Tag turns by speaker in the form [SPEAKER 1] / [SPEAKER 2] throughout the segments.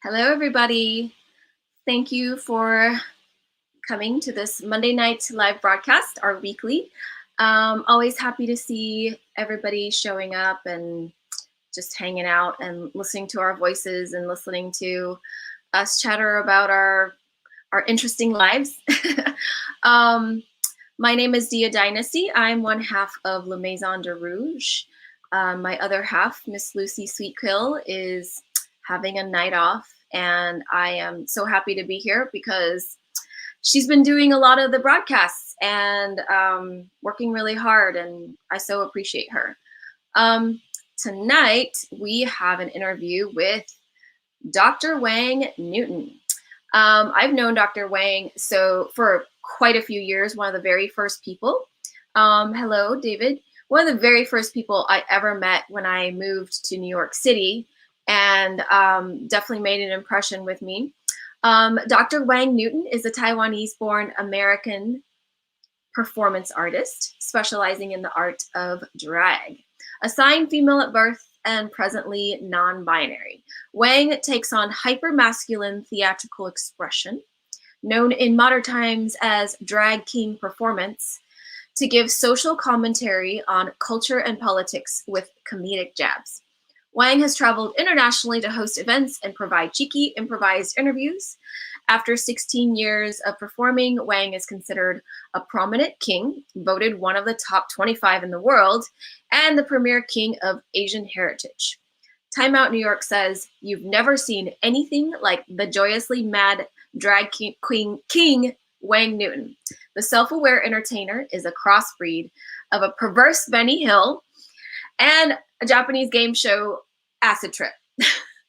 [SPEAKER 1] Hello, everybody. Thank you for coming to this Monday night live broadcast, our weekly. Always happy to see everybody showing up and just hanging out and listening to our voices and listening to us chatter about our interesting lives. My name is Dia Dynasty. I'm one half of La Maison de Rouge. My other half, Miss Lucy Sweetkill, is having a night off, and I am so happy to be here because she's been doing a lot of the broadcasts and working really hard, and I so appreciate her. Tonight, we have an interview with Dr. Wang Newton. I've known Dr. Wang for quite a few years, one of the very first people. Hello, David. One of the very first people I ever met when I moved to New York City, and definitely made an impression with me. Dr. Wang Newton is a Taiwanese-born American performance artist specializing in the art of drag. Assigned female at birth and presently non-binary, Wang takes on hyper-masculine theatrical expression, known in modern times as drag king performance, to give social commentary on culture and politics with comedic jabs. Wang has traveled internationally to host events and provide cheeky, improvised interviews. After 16 years of performing, Wang is considered a prominent king, voted one of the top 25 in the world, and the premier king of Asian heritage. Time Out New York says, "You've never seen anything like the joyously mad drag king Wang Newton. The self-aware entertainer is a crossbreed of a perverse Benny Hill and a Japanese game show acid trip."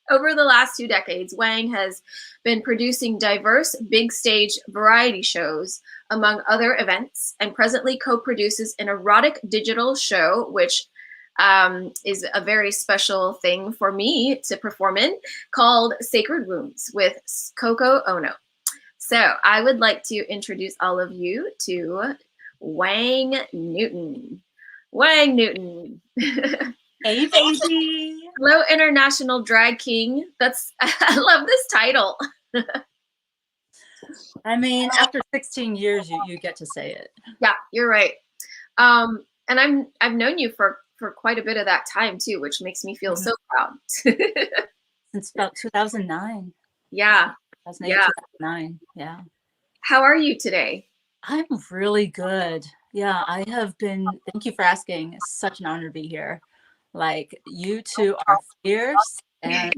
[SPEAKER 1] Over the last 2 decades, Wang has been producing diverse big stage variety shows, among other events, and presently co-produces an erotic digital show, which is a very special thing for me to perform in, called Sacred Wounds with Coco Ono. So I would like to introduce all of you to Wang Newton. Wang Newton.
[SPEAKER 2] Hey, baby.
[SPEAKER 1] Hello, International Drag King. I love this title.
[SPEAKER 2] I mean, after 16 years, you get to say it.
[SPEAKER 1] Yeah, you're right. And I've known you for quite a bit of that time too, which makes me feel so proud.
[SPEAKER 2] Since about 2009.
[SPEAKER 1] Yeah.
[SPEAKER 2] 2008,
[SPEAKER 1] Yeah.
[SPEAKER 2] 2009. Yeah.
[SPEAKER 1] How are you today?
[SPEAKER 2] I'm really good. Yeah, I have been. Thank you for asking. It's such an honor to be here. Like, you two are fierce, and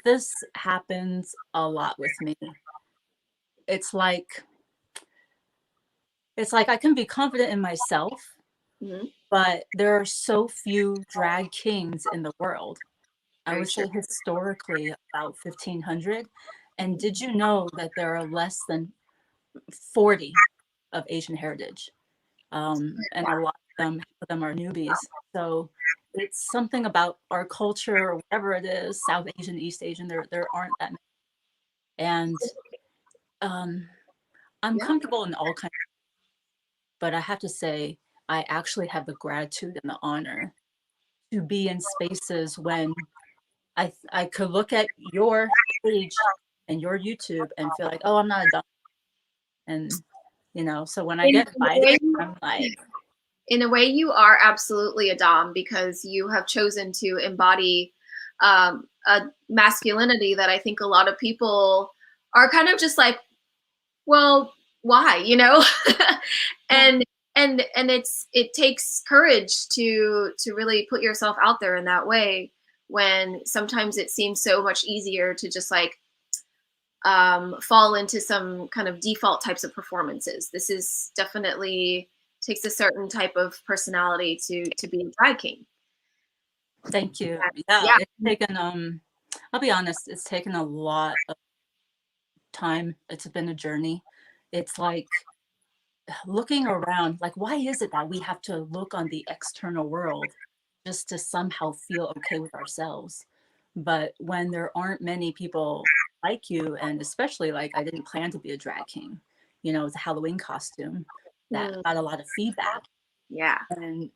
[SPEAKER 2] this happens a lot with me. It's like I can be confident in myself, but there are so few drag kings in the world. I would say historically about 1,500. And did you know that there are less than 40 of Asian heritage? And a lot of them are newbies. So it's something about our culture or whatever it is, South Asian, East Asian, there aren't that many. And I'm comfortable in all kinds, but I have to say, I actually have the gratitude and the honor to be in spaces when I could look at your page and your YouTube and feel like, oh, I'm not a dumb. And, so when I get invited, I'm like.
[SPEAKER 1] In a way, you are absolutely a dom because you have chosen to embody a masculinity that I think a lot of people are kind of just like, well, why, and it takes courage to really put yourself out there in that way, when sometimes it seems so much easier to just like fall into some kind of default types of performances. This is definitely takes a certain type of personality to be a drag king.
[SPEAKER 2] Thank you. Yeah. It's taken I'll be honest, it's taken a lot of time. It's been a journey. It's like looking around, like, why is it that we have to look on the external world just to somehow feel okay with ourselves? But when there aren't many people like you, and especially like I didn't plan to be a drag king, it's a Halloween costume that got a lot of feedback.
[SPEAKER 1] Yeah.
[SPEAKER 2] And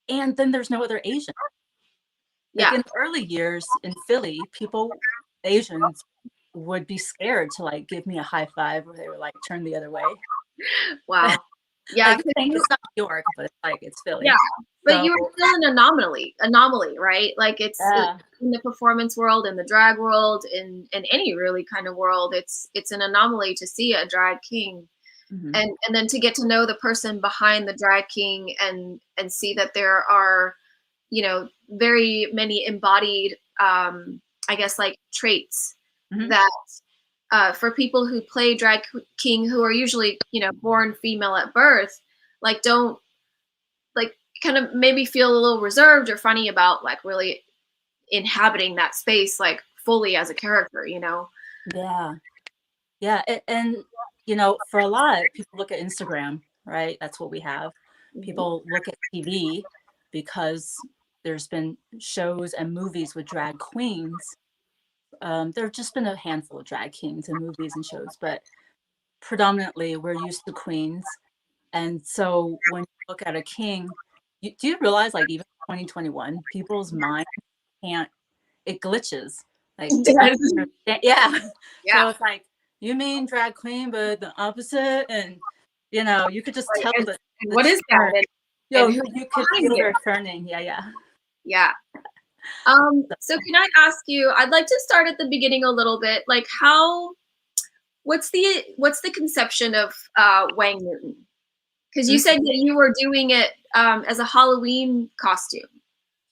[SPEAKER 2] then there's no other Asian. Like
[SPEAKER 1] Yeah.
[SPEAKER 2] in the early years in Philly, people, Asians, would be scared to like give me a high five, or they would like turn the other way.
[SPEAKER 1] Wow. Yeah.
[SPEAKER 2] Like it's not New York, but it's like it's
[SPEAKER 1] Yeah.
[SPEAKER 2] Philly.
[SPEAKER 1] But
[SPEAKER 2] So
[SPEAKER 1] you were still an anomaly, right? Like
[SPEAKER 2] yeah.
[SPEAKER 1] in the performance world, in the drag world, in any really kind of world, it's an anomaly to see a drag king.
[SPEAKER 2] Mm-hmm.
[SPEAKER 1] And then to get to know the person behind the drag king and see that there are, you know, very many embodied I guess like traits
[SPEAKER 2] Mm-hmm.
[SPEAKER 1] that for people who play drag king who are usually, you know, born female at birth, like don't like kind of maybe feel a little reserved or funny about like really inhabiting that space like fully as a character, you know.
[SPEAKER 2] Yeah. Yeah. And you know, for a lot, people look at Instagram, right? That's what we have.
[SPEAKER 1] Mm-hmm.
[SPEAKER 2] People look at TV because there's been shows and movies with drag queens. There have just been a handful of drag kings in movies and shows, but predominantly we're used to queens. And so when you look at a king, do you realize like even 2021, people's mind can't, it glitches. Like they don't understand. Yeah.
[SPEAKER 1] Yeah.
[SPEAKER 2] So it's like, you mean drag queen, but the opposite. And, you know, you could just
[SPEAKER 1] Like,
[SPEAKER 2] tell
[SPEAKER 1] and
[SPEAKER 2] the
[SPEAKER 1] what is
[SPEAKER 2] turn.
[SPEAKER 1] that?
[SPEAKER 2] Yo,
[SPEAKER 1] And who's
[SPEAKER 2] you could
[SPEAKER 1] behind
[SPEAKER 2] feel
[SPEAKER 1] it?
[SPEAKER 2] their turning. Yeah, yeah.
[SPEAKER 1] Yeah. So can I ask you, I'd like to start at the beginning a little bit. Like what's the conception of Wang Newton? Because you said that you were doing it as a Halloween costume.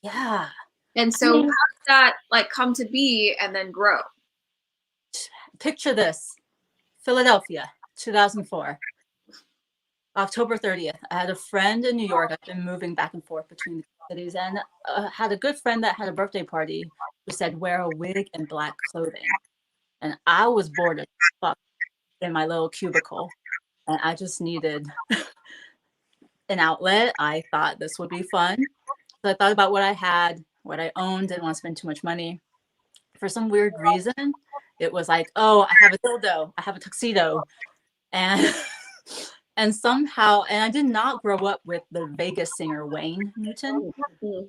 [SPEAKER 2] Yeah.
[SPEAKER 1] And
[SPEAKER 2] I
[SPEAKER 1] so how
[SPEAKER 2] mean,
[SPEAKER 1] did that like come to be and then grow?
[SPEAKER 2] picture this. Philadelphia, 2004. October 30th. I had a friend in New York. I've been moving back and forth between the cities, and had a good friend that had a birthday party who said, wear a wig and black clothing. And I was bored as fuck in my little cubicle, and I just needed an outlet. I thought this would be fun. So I thought about what I had, what I owned, didn't want to spend too much money. For some weird reason, it was like, oh, I have a dildo, I have a tuxedo. And and somehow, and I did not grow up with the Vegas singer Wayne Newton,
[SPEAKER 1] Mm-hmm.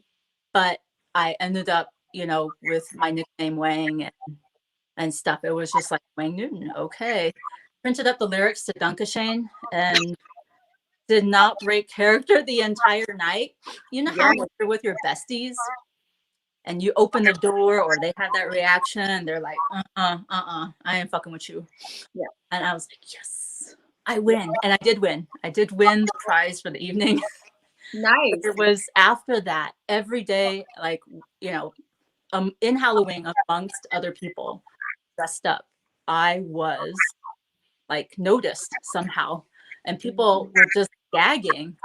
[SPEAKER 2] but I ended up, you know, with my nickname Wang and stuff. It was just like Wang Newton. Okay. Printed up the lyrics to Dunkashane and did not break character the entire night. You know how
[SPEAKER 1] Yeah.
[SPEAKER 2] you're with your besties and you open the door or they have that reaction and they're like, I ain't fucking with you.
[SPEAKER 1] Yeah.
[SPEAKER 2] And I was like, yes, I win. And I did win. I did win the prize for the evening.
[SPEAKER 1] Nice.
[SPEAKER 2] It was after that, every day, like, you know, in Halloween amongst other people dressed up, I was like noticed somehow. And people were just gagging.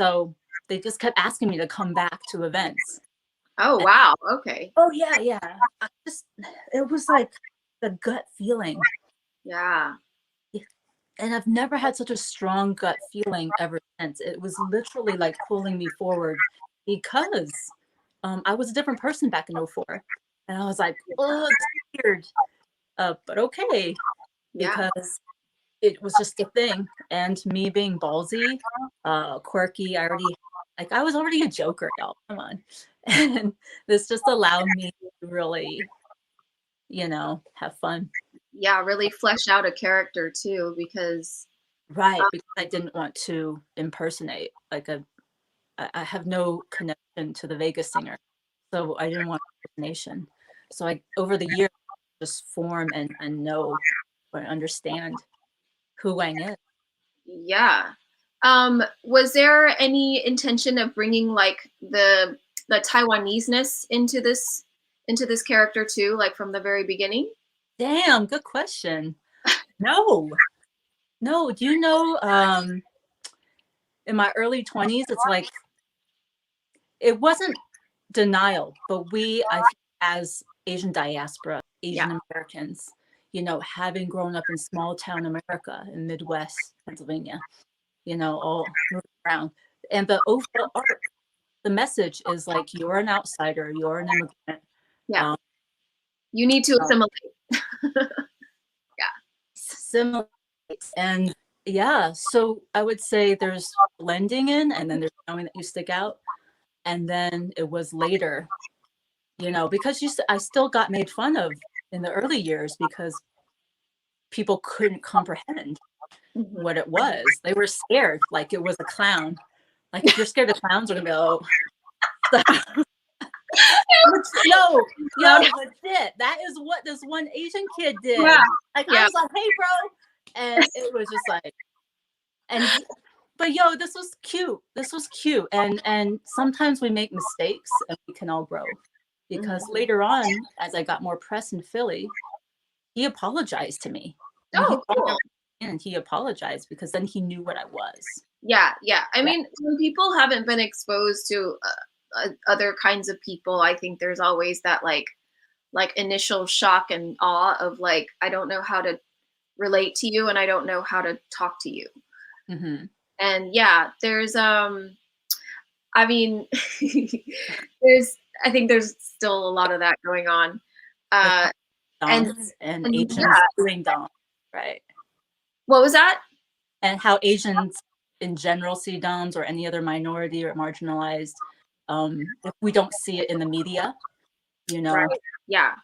[SPEAKER 2] So they just kept asking me to come back to events.
[SPEAKER 1] Oh,
[SPEAKER 2] And,
[SPEAKER 1] wow. Okay.
[SPEAKER 2] oh, yeah, yeah. It was like the gut feeling.
[SPEAKER 1] Yeah.
[SPEAKER 2] And I've never had such a strong gut feeling ever since. It was literally like pulling me forward because I was a different person back in '04. And I was like, oh, it's weird. But okay,
[SPEAKER 1] Yeah.
[SPEAKER 2] because it was just a thing. And me being ballsy, quirky, I was already a joker, y'all. Come on. And this just allowed me to really, you know, have fun.
[SPEAKER 1] Yeah. Really flesh out a character too, because
[SPEAKER 2] Right. Because I didn't want to impersonate I have no connection to the Vegas singer. So I didn't want impersonation. So I, over the years, just form and know or understand who Wang is.
[SPEAKER 1] yeah. Was there any intention of bringing like the Taiwanese-ness into this character too, like from the very beginning?
[SPEAKER 2] Damn, good question. No, no. Do you know, in my early 20s, it's like, it wasn't denial, but I think as Asian diaspora,
[SPEAKER 1] Yeah.
[SPEAKER 2] Asian Americans, you know, having grown up in small town America in Midwest Pennsylvania, you know, all moving around. And the overall arc, the message is like, you're an outsider, you're an immigrant.
[SPEAKER 1] Yeah.
[SPEAKER 2] Um,
[SPEAKER 1] You need to assimilate. Yeah.
[SPEAKER 2] similar. And yeah, so I would say there's blending in, and then there's knowing that you stick out. And then it was later because I still got made fun of in the early years because people couldn't comprehend what it was. They were scared, like it was a clown. Like if you're scared of clowns, we're gonna go. Yo, legit. That is what this one Asian kid did.
[SPEAKER 1] Yeah.
[SPEAKER 2] Like I was like, hey, bro, and it was just like, but yo, this was cute. This was cute, and sometimes we make mistakes, and we can all grow. Because later on, as I got more press in Philly, he apologized to me.
[SPEAKER 1] Cool.
[SPEAKER 2] And he apologized because then he knew what I was.
[SPEAKER 1] Yeah. I mean, when people haven't been exposed to other kinds of people, I think there's always that like initial shock and awe of like, I don't know how to relate to you and I don't know how to talk to you.
[SPEAKER 2] Mm-hmm.
[SPEAKER 1] And yeah, there's I mean, I think there's still a lot of that going on.
[SPEAKER 2] And Asians doing dom, right?
[SPEAKER 1] What was that?
[SPEAKER 2] And how Asians in general see doms or any other minority or marginalized, if we don't see it in the media,
[SPEAKER 1] Right. Yeah.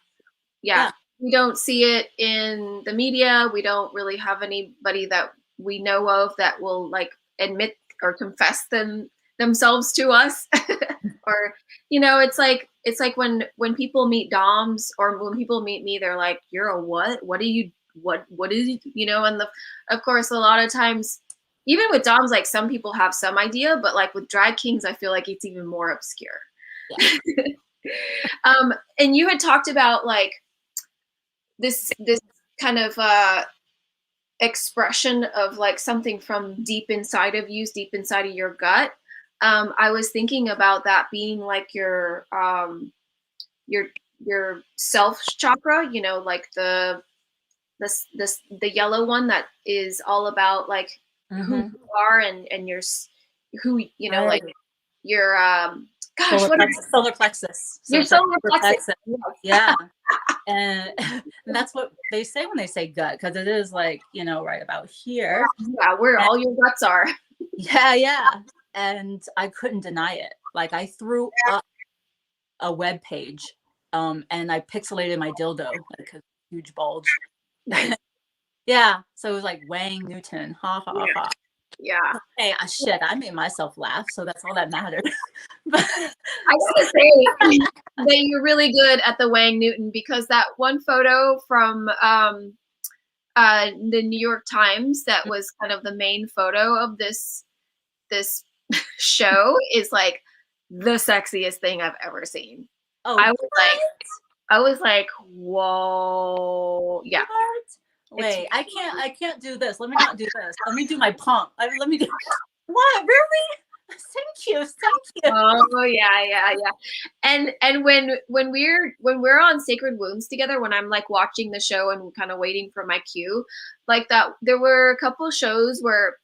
[SPEAKER 1] We don't see it in the media. We don't really have anybody that we know of that will like admit or confess themselves to us. Or it's like when people meet doms or when people meet me, they're like, you're a what is and of course a lot of times even with doms, like some people have some idea, but like with drag kings I feel like it's even more obscure. And you had talked about like this kind of expression of like something from deep inside of you, deep inside of your gut. I was thinking about that being like your self chakra, like the yellow one that is all about like who you are and your who right. Like your gosh,
[SPEAKER 2] solar plexus.
[SPEAKER 1] Your solar plexus.
[SPEAKER 2] Yeah. And that's what they say when they say gut, because it is like, right about here.
[SPEAKER 1] Yeah, where all your guts are.
[SPEAKER 2] Yeah. And I couldn't deny it. Like I threw up a web page, and I pixelated my dildo, like a huge bulge.
[SPEAKER 1] Nice.
[SPEAKER 2] Yeah. So it was like Wang Newton. Ha ha ha.
[SPEAKER 1] Yeah.
[SPEAKER 2] Hey, shit, I made myself laugh, so that's all that mattered.
[SPEAKER 1] But I gotta say that you're really good at the Wang Newton, because that one photo from the New York Times that was kind of the main photo of this show is like the sexiest thing I've ever seen.
[SPEAKER 2] Oh,
[SPEAKER 1] I was like, whoa, yeah.
[SPEAKER 2] What? Wait, I can't do this. Let me not do this. Let me do my pump. Let me do. What? Really? Thank you.
[SPEAKER 1] Oh yeah. And when we're on Sacred Wounds together, when I'm like watching the show and kind of waiting for my cue, like that, there were a couple shows where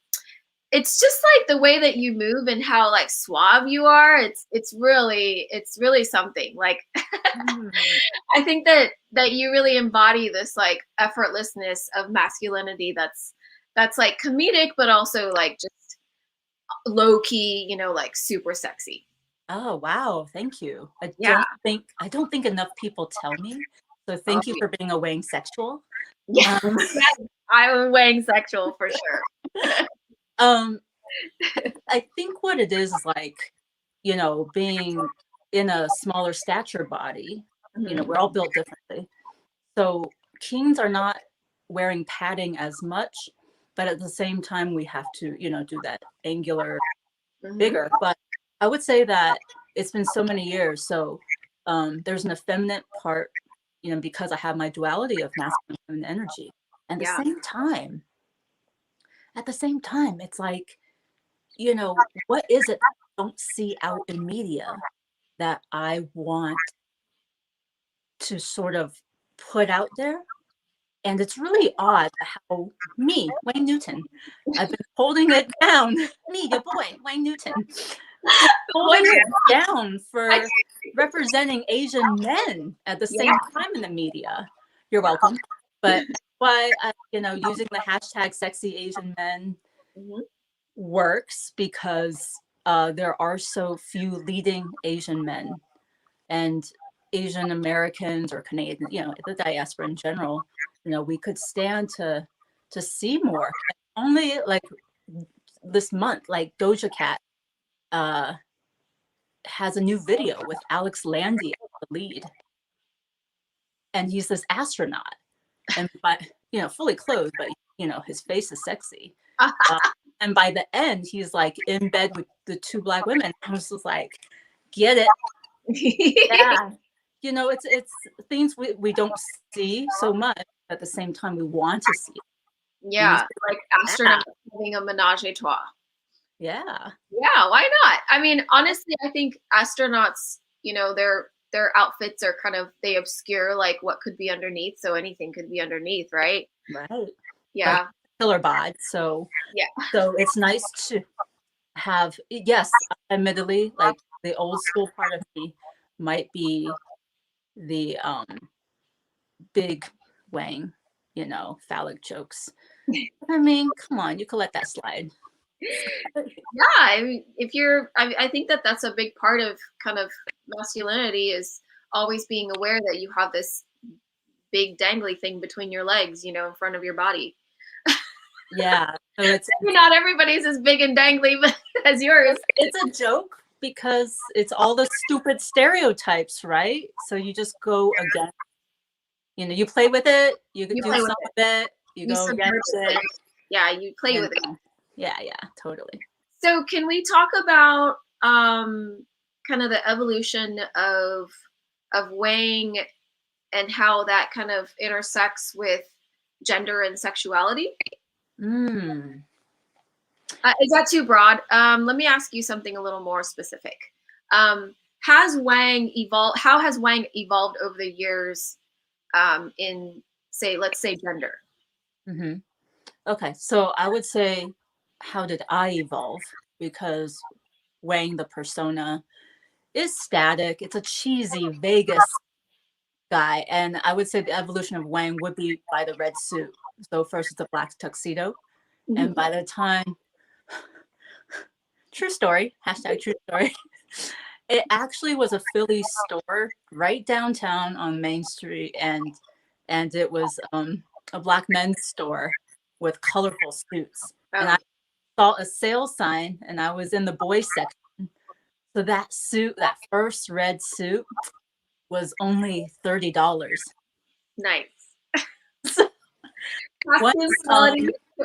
[SPEAKER 1] it's just like the way that you move and how like suave you are. It's really something. Like I think that you really embody this like effortlessness of masculinity that's like comedic, but also like just low key, like super sexy.
[SPEAKER 2] Oh wow, thank you. I don't think enough people tell me. So thank you for being a Wang sexual.
[SPEAKER 1] Yeah, I'm a Wang sexual for sure.
[SPEAKER 2] I think what it is like, being in a smaller stature body, we're all built differently. So kings are not wearing padding as much, but at the same time, we have to, do that angular bigger. But I would say that it's been so many years. So there's an effeminate part, because I have my duality of masculine and feminine energy. And at the same time, it's like, what is it I don't see out in media that I want to sort of put out there? And it's really odd how me, Wang Newton, I've been holding it down. Me, your boy, Wang Newton, holding it down for representing Asian men at the same time in the media. You're welcome. But why, using the hashtag sexy Asian men works because there are so few leading Asian men. And Asian Americans or Canadian, the diaspora in general, we could stand to see more. Only like this month, like Doja Cat has a new video with Alex Landy as the lead, and he's this astronaut, and fully clothed, but his face is sexy. And by the end, he's like in bed with the two Black women. I was just like, get it. Yeah. It's things we don't see so much, but at the same time we want to see it.
[SPEAKER 1] Yeah, like astronauts having a menage a trois.
[SPEAKER 2] Yeah.
[SPEAKER 1] Yeah, why not? I mean, honestly, I think astronauts, their outfits are kind of, they obscure like what could be underneath, so anything could be underneath, right?
[SPEAKER 2] Right.
[SPEAKER 1] Yeah.
[SPEAKER 2] Killer bod. So
[SPEAKER 1] yeah.
[SPEAKER 2] So it's nice to have, yes, admittedly, like the old school part of me might be the big Wang, phallic jokes. I mean, come on, you can let that slide.
[SPEAKER 1] Yeah, I mean, I think that that's a big part of kind of masculinity, is always being aware that you have this big dangly thing between your legs, in front of your body.
[SPEAKER 2] Yeah, so it's
[SPEAKER 1] not everybody's as big and dangly as yours.
[SPEAKER 2] It's a joke because it's all the stupid stereotypes, right? So you just go again. You play with it, you do some of it, you go against it.
[SPEAKER 1] Yeah, you play with it.
[SPEAKER 2] Yeah, totally.
[SPEAKER 1] So can we talk about kind of the evolution of Wang and how that kind of intersects with gender and sexuality? Is that too broad? Let me ask you something a little more specific. Has Wang evolved? How has Wang evolved over the years in, let's say gender?
[SPEAKER 2] Mm-hmm. Okay, so I would say, how did I evolve? Because Wang, the persona, is static. It's a cheesy Vegas guy. And I would say the evolution of Wang would be by the red suit. So first it's a black tuxedo. Mm-hmm. And by the time, true story, hashtag true story, it actually was a Philly store right downtown on Main Street. And it was a Black men's store with colorful suits. Oh. And I saw a sale sign and I was in the boys section. So that suit, that first red suit, was only $30.
[SPEAKER 1] Nice.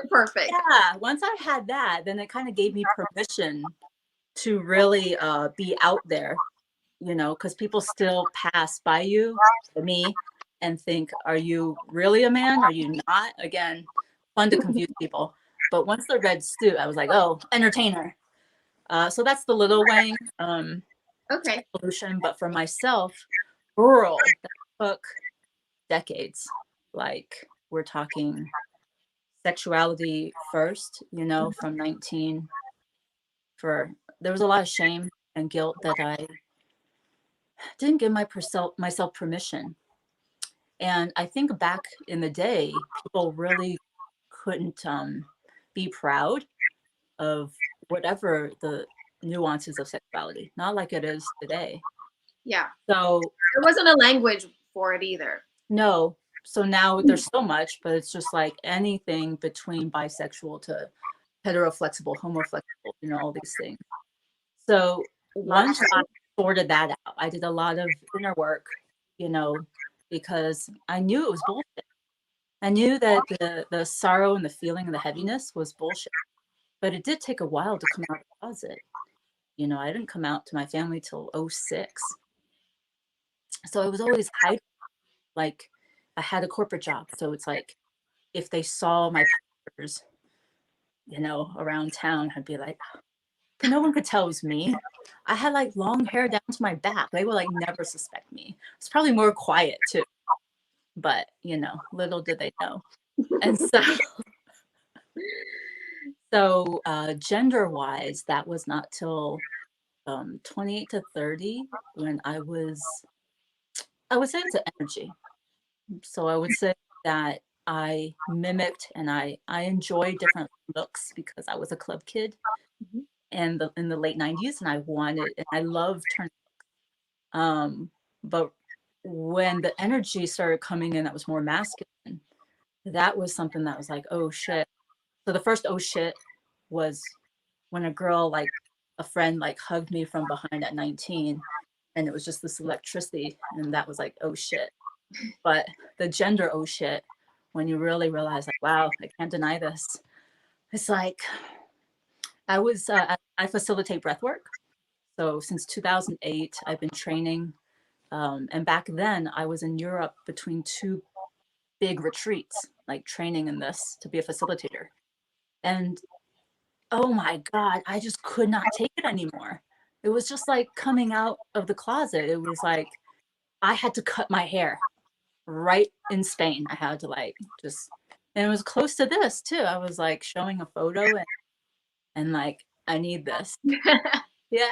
[SPEAKER 1] Perfect.
[SPEAKER 2] Yeah, once I had that, then it kind of gave me permission to really be out there, because people still pass by you, me, and think, are you really a man? Are you not? Again, fun to confuse people. But once the red suit, I was like, oh, entertainer. So that's the little Wang evolution. But for myself, rural, that took decades. Like, we're talking sexuality first, from 19. There was a lot of shame and guilt that I didn't give myself permission. And I think back in the day, people really couldn't be proud of whatever the nuances of sexuality, not like it is today.
[SPEAKER 1] Yeah.
[SPEAKER 2] So
[SPEAKER 1] there wasn't a language for it either.
[SPEAKER 2] No. So now there's so much, but it's just like anything between bisexual to heteroflexible, homoflexible, all these things. So once I sorted that out, I did a lot of inner work, because I knew it was bullshit. I knew that the sorrow and the feeling and the heaviness was bullshit. But it did take a while to come out of the closet. I didn't come out to my family till 2006. So I was always hiding. Like, I had a corporate job. So it's like, if they saw my pictures, around town, I'd be like, no one could tell it was me. I had like long hair down to my back. They would like never suspect me. It's probably more quiet too. But, little did they know. And so gender-wise, that was not till 28 to 30 when I would say it's an energy. So I would say that I mimicked and I enjoyed different looks because I was a club kid in the late 90s, and I loved turning looks. But when the energy started coming in that was more masculine, that was something that was like, oh shit. So the first oh shit was when a girl, like a friend, like hugged me from behind at 19, and it was just this electricity, and that was like, oh shit. But the gender oh shit, when you really realize like, wow, I can't deny this. It's like I facilitate breath work. So since 2008, I've been training. And back then I was in Europe between two big retreats, like training in this to be a facilitator. And oh my God, I just could not take it anymore. It was just like coming out of the closet. It was like, I had to cut my hair right in Spain. I had to like just, and it was close to this too. I was like showing a photo and like, I need this. Yeah.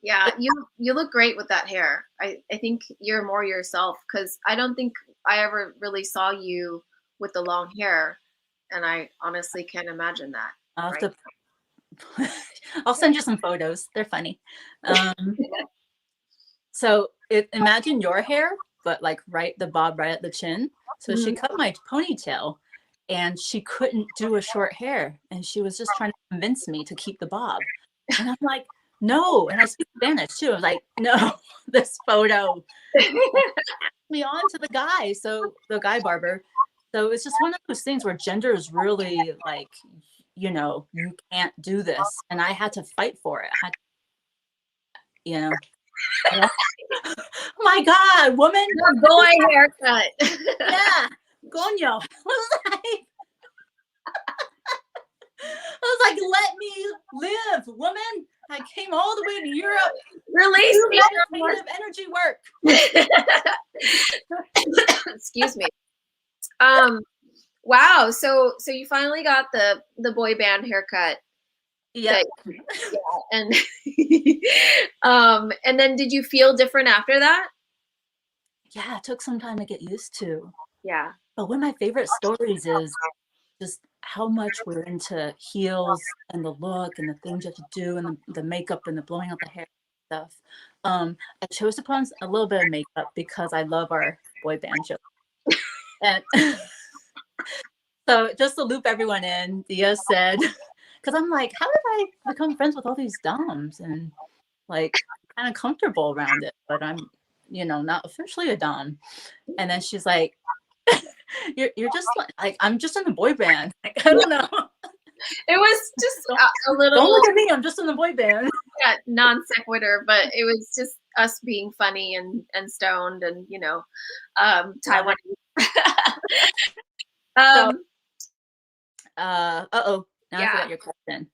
[SPEAKER 1] Yeah, you look great with that hair. I think you're more yourself, because I don't think I ever really saw you with the long hair, and I honestly can't imagine that.
[SPEAKER 2] I'll have
[SPEAKER 1] Right?
[SPEAKER 2] to, I'll send you some photos. They're funny. So imagine your hair, but like the bob right at the chin. So she cut my ponytail, and she couldn't do a short hair, and she was just trying to convince me to keep the bob. And I'm like, no. And I speak Spanish too. I was like, no, this photo me on to the guy. So the guy barber. So it's just one of those things where gender is really like, you can't do this. And I had to fight for it. Yeah. Oh my God, woman.
[SPEAKER 1] The boy haircut.
[SPEAKER 2] Yeah. Coño. I was like, let me live, woman. I came all the way to Europe.
[SPEAKER 1] Release me.
[SPEAKER 2] Creative energy work.
[SPEAKER 1] Excuse me. Wow. So you finally got the boy band haircut.
[SPEAKER 2] Yeah.
[SPEAKER 1] And and then did you feel different after that?
[SPEAKER 2] Yeah, it took some time to get used to.
[SPEAKER 1] Yeah.
[SPEAKER 2] But one of my favorite stories is just how much we're into heels and the look and the things you have to do and the makeup and the blowing out the hair stuff. I chose to put on a little bit of makeup because I love our boy band show. And so just to loop everyone in, Dia said, because I'm like, how did I become friends with all these doms and like kind of comfortable around it, but I'm, not officially a dom. And then she's like, you're just like I'm just in the boy band. Like, I don't know.
[SPEAKER 1] It was just a little.
[SPEAKER 2] Don't look at me. I'm just in the boy band.
[SPEAKER 1] Yeah, non sequitur, but it was just us being funny and stoned and Taiwanese.
[SPEAKER 2] Now I forgot your question.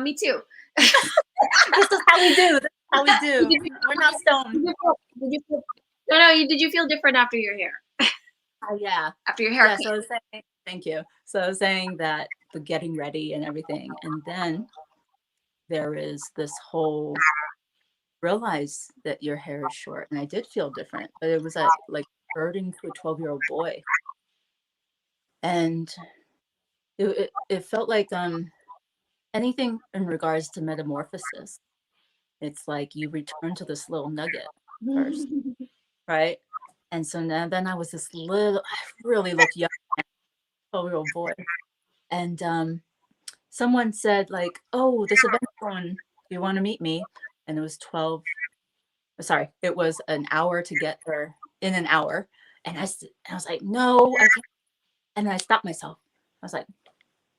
[SPEAKER 1] Me too.
[SPEAKER 2] This is how we do. This is how we do. We're not stoned.
[SPEAKER 1] Did you feel different after your hair?
[SPEAKER 2] Yeah.
[SPEAKER 1] After your hair.
[SPEAKER 2] Yeah, so I was saying, thank you. So I was saying that the getting ready and everything. And then there is this whole realize that your hair is short. And I did feel different, but it was like hurting to a 12-year-old boy. And it felt like anything in regards to metamorphosis. It's like you return to this little nugget first, right? And so now then I was this I really looked young, 12-year-old boy. And someone said like, oh, this event one, do you want to meet me? And it was it was an hour to get there in an hour. And I was like, no, I can't. And then I stopped myself. I was like,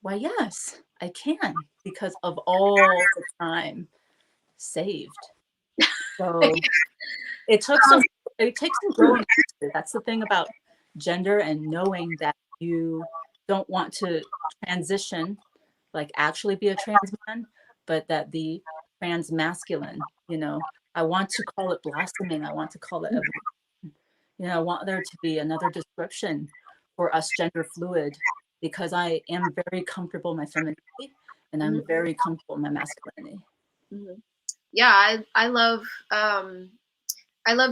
[SPEAKER 2] why, yes, I can, because of all the time saved. So it takes some growing. That's the thing about gender and knowing that you don't want to transition, like actually be a trans man, but that the trans masculine, I want to call it blossoming. I want to call it evolution. I want there to be another description for us gender fluid, because I am very comfortable in my femininity and I'm very comfortable in my masculinity.
[SPEAKER 1] Yeah, I love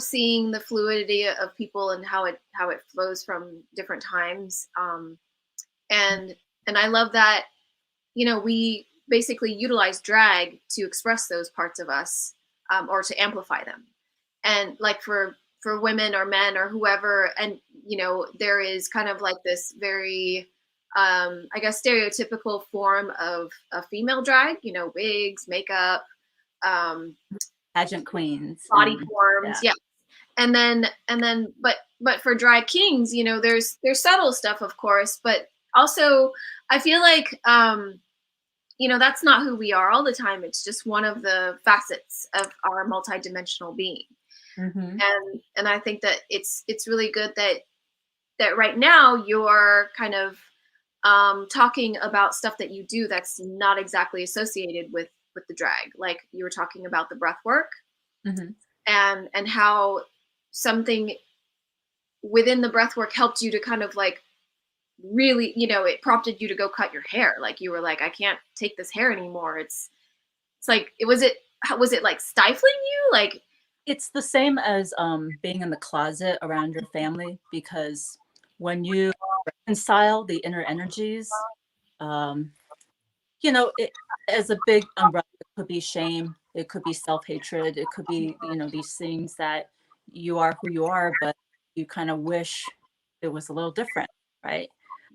[SPEAKER 1] seeing the fluidity of people and how it flows from different times. And I love that, we basically utilize drag to express those parts of us, or to amplify them. and like for women or men or whoever, and you know, there is kind of like this very I guess stereotypical form of a female drag, you know, wigs, makeup, um,
[SPEAKER 2] pageant queens,
[SPEAKER 1] body
[SPEAKER 2] and
[SPEAKER 1] forms, yeah. And then but for drag kings, you know, there's subtle stuff, of course, but also I feel like you know, that's not who we are all the time. It's just one of the facets of our multidimensional being.
[SPEAKER 2] mm-hmm.
[SPEAKER 1] And I think that it's really good that right now you're kind of talking about stuff that you do that's not exactly associated with the drag. Like you were talking about the breath work,
[SPEAKER 2] Mm-hmm.
[SPEAKER 1] and how something within the breath work helped you to kind of like really, you know, it prompted you to go cut your hair. Like you were like, I can't take this hair anymore. It's like, was it like stifling you? Like,
[SPEAKER 2] It's the same as being in the closet around your family, because when you reconcile the inner energies, um, you know, it, as a big umbrella, it could be shame, it could be self-hatred, it could be, you know, these things that you are who you are, but you kind of wish it was a little different, right?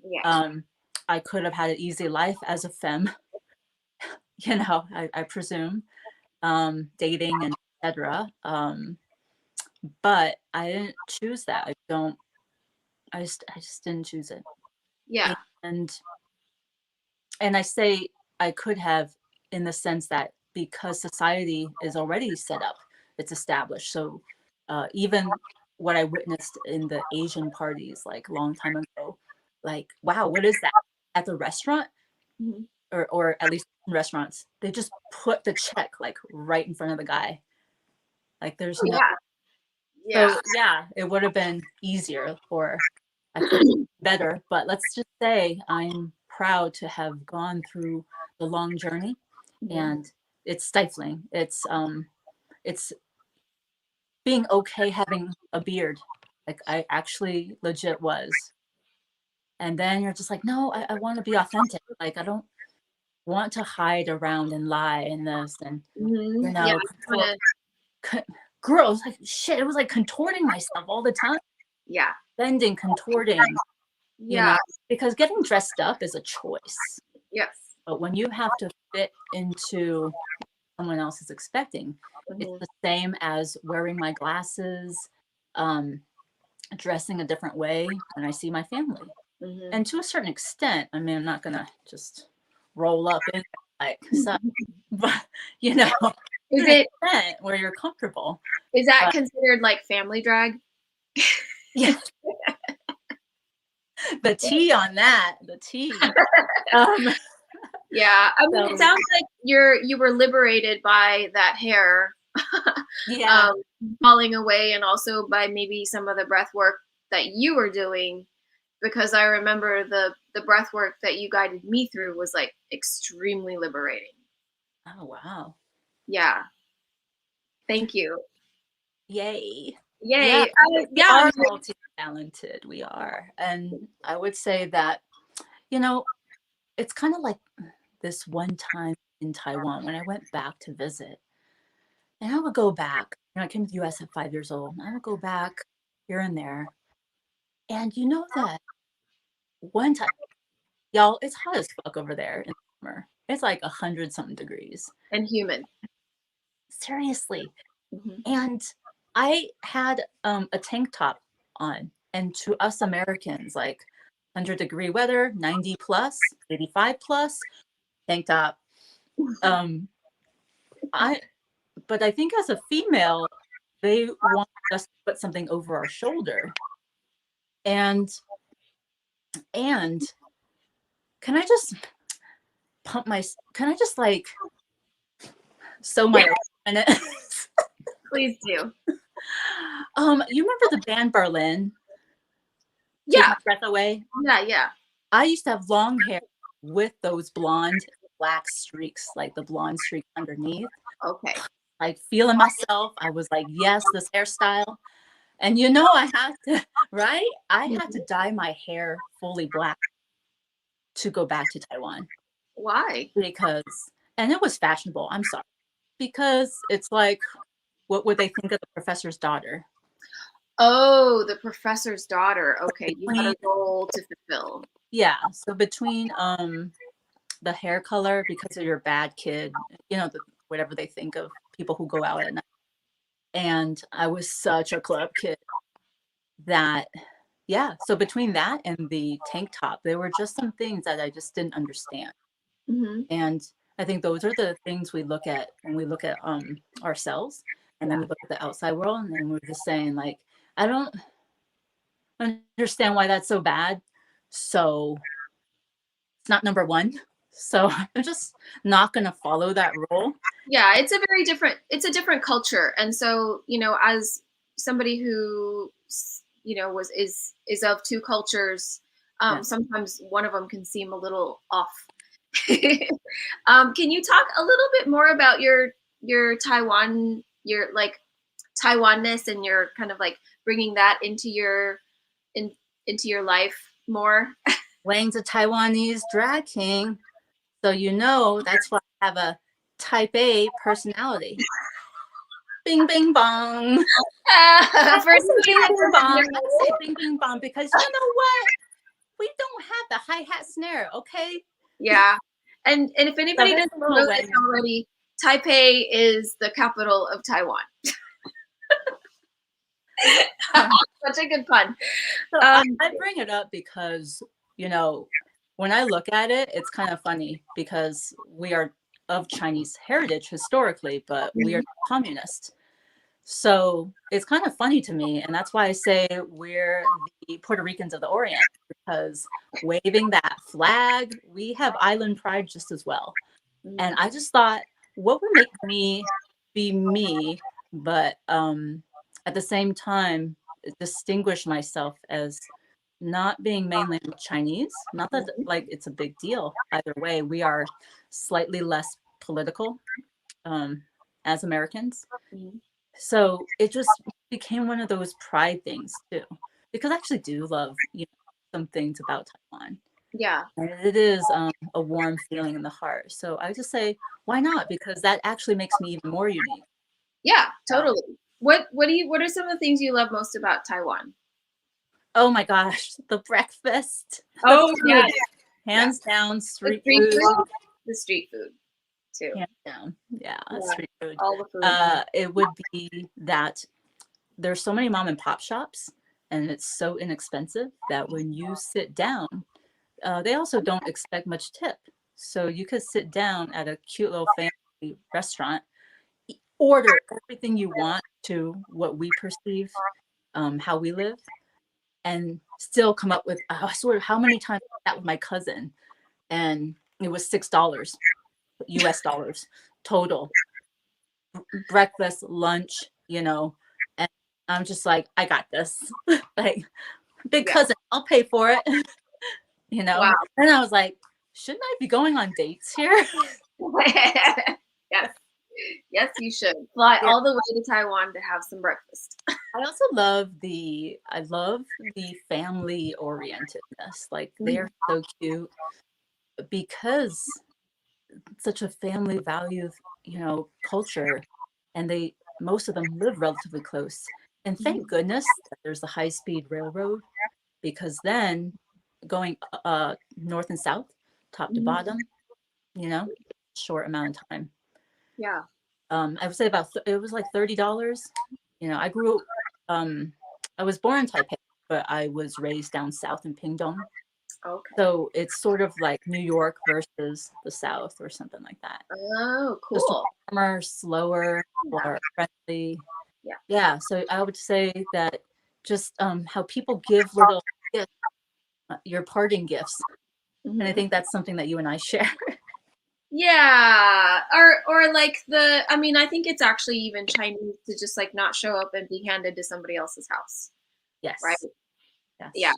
[SPEAKER 1] yeah,
[SPEAKER 2] Um, I could have had an easy life as a femme, you know, I presume, dating and etc. But I didn't choose that. I just didn't choose it.
[SPEAKER 1] yeah,
[SPEAKER 2] And and I say I could have, in the sense that because society is already set up, it's established. So even what I witnessed in the Asian parties like a long time ago, like, wow, what is that? At the restaurant,
[SPEAKER 1] mm-hmm.
[SPEAKER 2] or at least in restaurants, they just put the check like right in front of the guy. Like there's
[SPEAKER 1] Oh,
[SPEAKER 2] no,
[SPEAKER 1] yeah, yeah,
[SPEAKER 2] so yeah, it would have been easier, or I could have better, but let's just say I'm proud to have gone through the long journey,
[SPEAKER 1] mm-hmm.
[SPEAKER 2] and it's stifling. It's being okay having a beard. Like I actually legit was. And then you're just like, no, I want to be authentic. Like I don't want to hide around and lie in this, and
[SPEAKER 1] Mm-hmm.
[SPEAKER 2] you
[SPEAKER 1] Yeah,
[SPEAKER 2] know, con- girls like shit. It was like contorting myself all the time,
[SPEAKER 1] yeah,
[SPEAKER 2] bending, contorting, you
[SPEAKER 1] yeah,
[SPEAKER 2] know, because getting dressed up is a choice.
[SPEAKER 1] yes,
[SPEAKER 2] But when you have to fit into what someone else is expecting, it's
[SPEAKER 1] mm-hmm.
[SPEAKER 2] the same as wearing my glasses, um, dressing a different way when I see my family.
[SPEAKER 1] Mm-hmm.
[SPEAKER 2] And to a certain extent, I mean, I'm not gonna just roll up in like so, but you know, to
[SPEAKER 1] Is
[SPEAKER 2] an
[SPEAKER 1] it
[SPEAKER 2] extent where you're comfortable.
[SPEAKER 1] is that
[SPEAKER 2] But
[SPEAKER 1] considered like family drag?
[SPEAKER 2] yeah, the tea on that, the tea. Um,
[SPEAKER 1] Yeah, I mean, it
[SPEAKER 2] so
[SPEAKER 1] sounds like you were liberated by that hair
[SPEAKER 2] yeah,
[SPEAKER 1] um, falling away, and also by maybe some of the breath work that you were doing, because I remember the breath work that you guided me through was like extremely liberating.
[SPEAKER 2] oh wow.
[SPEAKER 1] Yeah, thank you.
[SPEAKER 2] Yay. Yeah,
[SPEAKER 1] Yay!
[SPEAKER 2] we
[SPEAKER 1] Yeah, I
[SPEAKER 2] are
[SPEAKER 1] mean,
[SPEAKER 2] multi-talented. We are. And I would say that, you know, it's kind of like this one time in Taiwan when I went back to visit. And I would go back. You know, I came to the US at 5 years old. And I would go back here and there. And you know that one time, y'all, it's hot as fuck over there in the summer. It's like 100 something degrees.
[SPEAKER 1] and human.
[SPEAKER 2] Seriously.
[SPEAKER 1] Hmm.
[SPEAKER 2] And I had a tank top on, and to us Americans, like 100-degree weather, 90 plus, 85 plus, tank top. Um, I, but I think as a female, they want us to put something over our shoulder. And and can I just pump my? Can I just like sew my own in it?
[SPEAKER 1] Please do.
[SPEAKER 2] You remember the band Berlin? Take
[SPEAKER 1] Yeah,
[SPEAKER 2] My Breath Away.
[SPEAKER 1] yeah, yeah.
[SPEAKER 2] I used to have long hair with those blonde black streaks, like the blonde streak underneath,
[SPEAKER 1] Okay.
[SPEAKER 2] like feeling myself. I was like, yes, this hairstyle. And you know, I had to, right? I had to dye my hair fully black to go back to Taiwan,
[SPEAKER 1] Why?
[SPEAKER 2] because, and it was fashionable. I'm sorry. Because it's like, what would they think of the professor's daughter?
[SPEAKER 1] Oh, the professor's daughter. Okay, you had a role to fulfill.
[SPEAKER 2] Yeah, so between the hair color, because of your bad kid, you know, whatever they think of people who go out at night. And I was such a club kid that, yeah. So between that and the tank top, there were just some things that I just didn't understand.
[SPEAKER 1] Mm-hmm.
[SPEAKER 2] And I think those are the things we look at when we look at ourselves, and then we look at the outside world, and then we're just saying like, I don't understand why that's so bad. So it's not number one. So I'm just not going to follow that rule.
[SPEAKER 1] Yeah, it's a different culture. And so, you know, as somebody who, you know, is of two cultures,
[SPEAKER 2] Yeah.
[SPEAKER 1] sometimes one of them can seem a little off. Can you talk a little bit more about your Taiwan, your like Taiwanness, and your kind of like bringing that into into your life more?
[SPEAKER 2] Wang's a Taiwanese drag king. So, you know, that's why I have a type A personality. Bing, bing, bong.
[SPEAKER 1] For
[SPEAKER 2] Bing, bing, bong. I say bing, bing, bong because you know what? We don't have the hi-hat snare, okay?
[SPEAKER 1] Yeah. And if anybody
[SPEAKER 2] So
[SPEAKER 1] doesn't know this already, Taipei is the capital of Taiwan. Such a good pun.
[SPEAKER 2] So I bring it up because, you know, when I look at it, it's kind of funny because we are of Chinese heritage historically, but we are communist. So it's kind of funny to me. And that's why I say we're the Puerto Ricans of the Orient, because waving that flag, we have island pride just as well. And I just thought, what would make me be me, but at the same time, distinguish myself as not being mainland Chinese. Not that like it's a big deal either way. We are slightly less political as Americans. So it just became one of those pride things too, because I actually do love, you know, some things about Taiwan.
[SPEAKER 1] Yeah.
[SPEAKER 2] And it is a warm feeling in the heart. So I just say, why not? Because that actually makes me even more unique.
[SPEAKER 1] Yeah, totally. What are some of the things you love most about Taiwan?
[SPEAKER 2] Oh my gosh, the breakfast.
[SPEAKER 1] Oh yeah,
[SPEAKER 2] hands down,
[SPEAKER 1] the
[SPEAKER 2] street
[SPEAKER 1] street
[SPEAKER 2] food.
[SPEAKER 1] food. The street food too.
[SPEAKER 2] Hands down, yeah, street food.
[SPEAKER 1] All the food.
[SPEAKER 2] It would be that there's so many mom and pop shops, and it's so inexpensive that when you sit down, they also don't expect much tip. So you could sit down at a cute little family restaurant, order everything you want to what we perceive, how we live, and still come up with, I swear, how many times I sat with my cousin, and it was $6 US dollars total, breakfast, lunch, you know, and I'm just like, I got this. Like, big cousin, I'll pay for it. You know.
[SPEAKER 1] Wow.
[SPEAKER 2] And I was like, shouldn't I be going on dates here?
[SPEAKER 1] Yes. Yes, you should fly all the way to Taiwan to have some breakfast.
[SPEAKER 2] I also love the family orientedness. Like, they're so cute because it's such a family value, you know, culture, and most of them live relatively close. And thank goodness that there's the high-speed railroad, because then going north and south, top to bottom, you know, short amount of time.
[SPEAKER 1] Yeah.
[SPEAKER 2] I would say it was like $30. You know, I was born in Taipei, but I was raised down south in Pingdong.
[SPEAKER 1] Okay.
[SPEAKER 2] So it's sort of like New York versus the South or something like that.
[SPEAKER 1] Oh, cool.
[SPEAKER 2] Just warmer, slower, more friendly.
[SPEAKER 1] Yeah.
[SPEAKER 2] Yeah. So I would say that just how people give little gifts, your parting gifts. And I think that's something that you and I share.
[SPEAKER 1] Yeah, or like I mean, I think it's actually even Chinese to just like not show up and be handed to somebody else's house.
[SPEAKER 2] Yes.
[SPEAKER 1] Right.
[SPEAKER 2] Yes.
[SPEAKER 1] Yeah.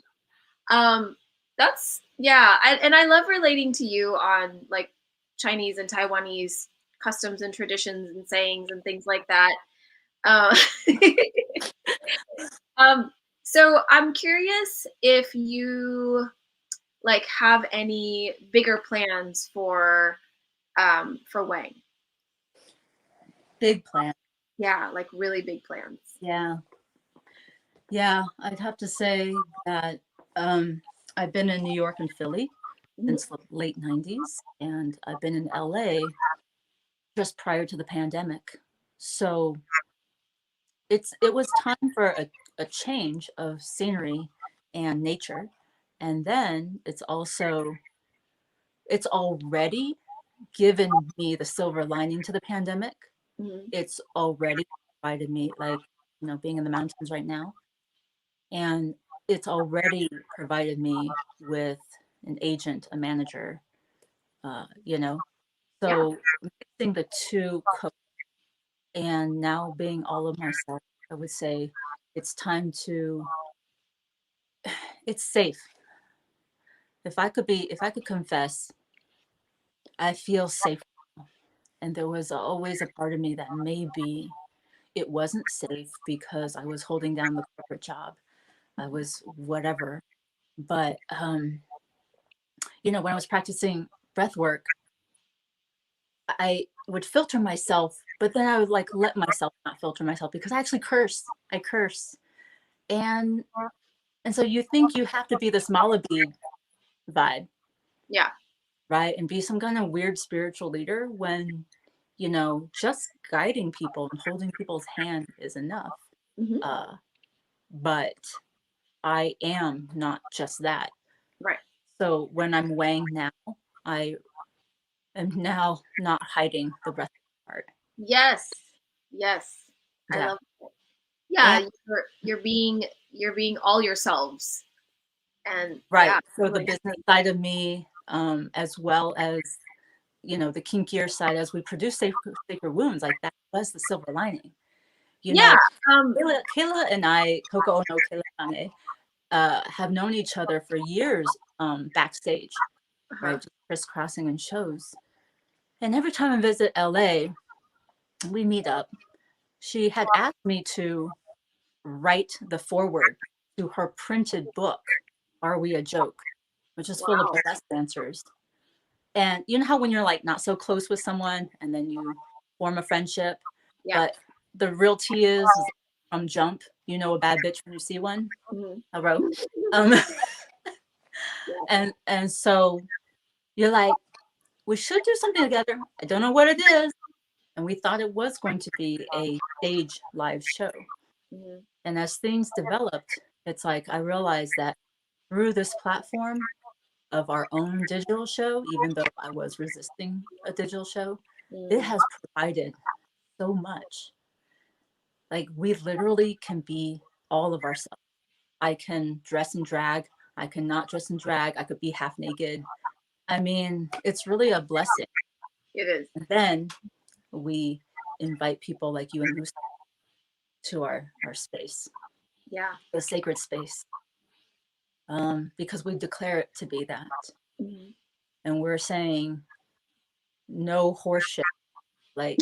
[SPEAKER 1] That's and I love relating to you on like Chinese and Taiwanese customs and traditions and sayings and things like that. So I'm curious if you like have any bigger plans for Wang.
[SPEAKER 2] Big plan.
[SPEAKER 1] Yeah, like really big plans.
[SPEAKER 2] Yeah. Yeah, I'd have to say that I've been in New York and Philly
[SPEAKER 1] Mhm.
[SPEAKER 2] since the late 90s, and I've been in LA just prior to the pandemic. So it was time for a change of scenery and nature. And then it's already given me the silver lining to the pandemic.
[SPEAKER 1] Mhm.
[SPEAKER 2] It's already provided me, like, being in the mountains right now. And it's already provided me with an agent, a manager, you know.
[SPEAKER 1] Yeah.
[SPEAKER 2] So mixing the two and now being all of myself, I would say it's time to, it's safe. If I could confess, I feel safe. And there was always a part of me that maybe it wasn't safe because I was holding down the corporate job. I was whatever. But, when I was practicing breath work, I would filter myself, but then I would like let myself not filter myself because I actually curse. I curse. And so you think you have to be this Malabid vibe,
[SPEAKER 1] Yeah.
[SPEAKER 2] right? And be some kind of weird spiritual leader when, just guiding people and holding people's hand is enough.
[SPEAKER 1] Hmm.
[SPEAKER 2] Uh, but I am not just that.
[SPEAKER 1] Right.
[SPEAKER 2] So when I'm Wang now, I am now not hiding the breath part.
[SPEAKER 1] Yes. Yes. I
[SPEAKER 2] Yeah.
[SPEAKER 1] love it. Yeah,
[SPEAKER 2] And
[SPEAKER 1] you're being all yourselves. And yeah,
[SPEAKER 2] right. So the
[SPEAKER 1] really.
[SPEAKER 2] business side of me, as well as, the kinkier side, as we produce sacred wounds, like that was the silver lining. You
[SPEAKER 1] Yeah.
[SPEAKER 2] know,
[SPEAKER 1] Um,
[SPEAKER 2] Kayla and I, Coco Ono, Kayla Kane, have known each other for years, backstage,
[SPEAKER 1] uh-huh.
[SPEAKER 2] right? Just crisscrossing in shows. And every time I visit LA, we meet up. She had asked me to write the foreword to her printed book, Are We a Joke? Which is full of
[SPEAKER 1] Wow.
[SPEAKER 2] burlesque dancers. And you know how when you're like not so close with someone and then you form a friendship,
[SPEAKER 1] Yeah.
[SPEAKER 2] but the real tea is from jump, you know a bad bitch when you see one.
[SPEAKER 1] Hmm.
[SPEAKER 2] Hello. Um,
[SPEAKER 1] Yeah.
[SPEAKER 2] and so you're like, we should do something together. I don't know what it is. And we thought it was going to be a stage live show.
[SPEAKER 1] Hmm.
[SPEAKER 2] And as things developed, it's like I realized that through this platform of our own digital show, even though I was resisting a digital show, it
[SPEAKER 1] Mm.
[SPEAKER 2] has provided so much. Like we literally can be all of ourselves. I can dress in drag. I can not dress in drag. I could be half naked. I mean, it's really a blessing.
[SPEAKER 1] It is.
[SPEAKER 2] And then we invite people like you and Lucy to our space,
[SPEAKER 1] Yeah.
[SPEAKER 2] the sacred space, because we declare it to be that.
[SPEAKER 1] Hmm.
[SPEAKER 2] And we're saying no horseshit, like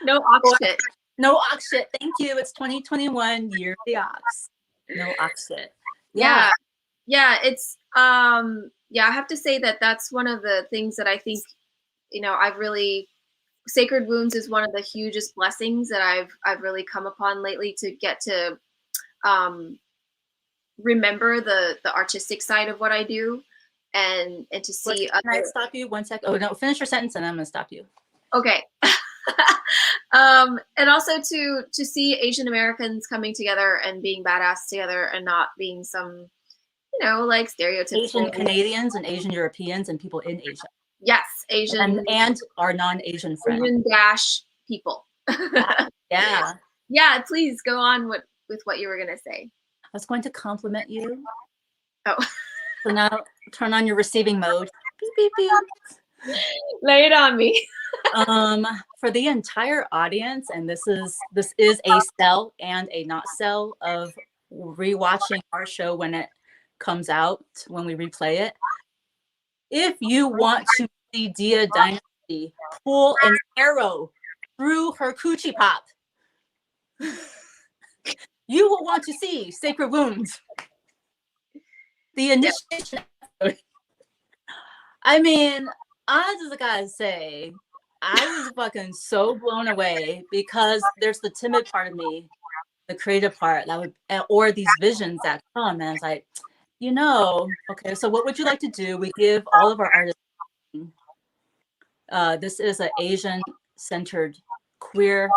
[SPEAKER 1] No ox shit.
[SPEAKER 2] no ox shit. Thank you. It's 2021, year of the ox. No ox shit. Yeah.
[SPEAKER 1] Yeah. Yeah. Yeah, I have to say that that's one of the things that I think, I've really sacred wounds is one of the hugest blessings that I've really come upon lately to get to um, remember the artistic side of what I do, and to
[SPEAKER 2] Wait,
[SPEAKER 1] see
[SPEAKER 2] can I
[SPEAKER 1] other.
[SPEAKER 2] stop you 1 sec? Oh no, finish your sentence and I'm gonna stop you.
[SPEAKER 1] Okay. And also to see Asian Americans coming together and being badass together and not being some, like
[SPEAKER 2] Asian
[SPEAKER 1] stereotypical.
[SPEAKER 2] Canadians and Asian Europeans and people in Asia.
[SPEAKER 1] Yes, Asian
[SPEAKER 2] And our non-Asian friends.
[SPEAKER 1] Asian dash people.
[SPEAKER 2] Yeah.
[SPEAKER 1] Yeah, please go on with what you were gonna say.
[SPEAKER 2] I was going to compliment you.
[SPEAKER 1] Oh,
[SPEAKER 2] So now turn on your receiving mode. Beep, beep, beep.
[SPEAKER 1] lay it on me.
[SPEAKER 2] For the entire audience, and this is a sell and a not sell of rewatching our show when it comes out, when we replay it. If you want to see Dia Dynasty pull an arrow through her coochie pop, you will want to see Sacred Wounds. The initiation episode. I mean, I just gotta say, I was fucking so blown away because there's the timid part of me, the creative part that would, or these visions that come, and I was like, okay, so what would you like to do? We give all of our artists. This is an Asian-centered queer,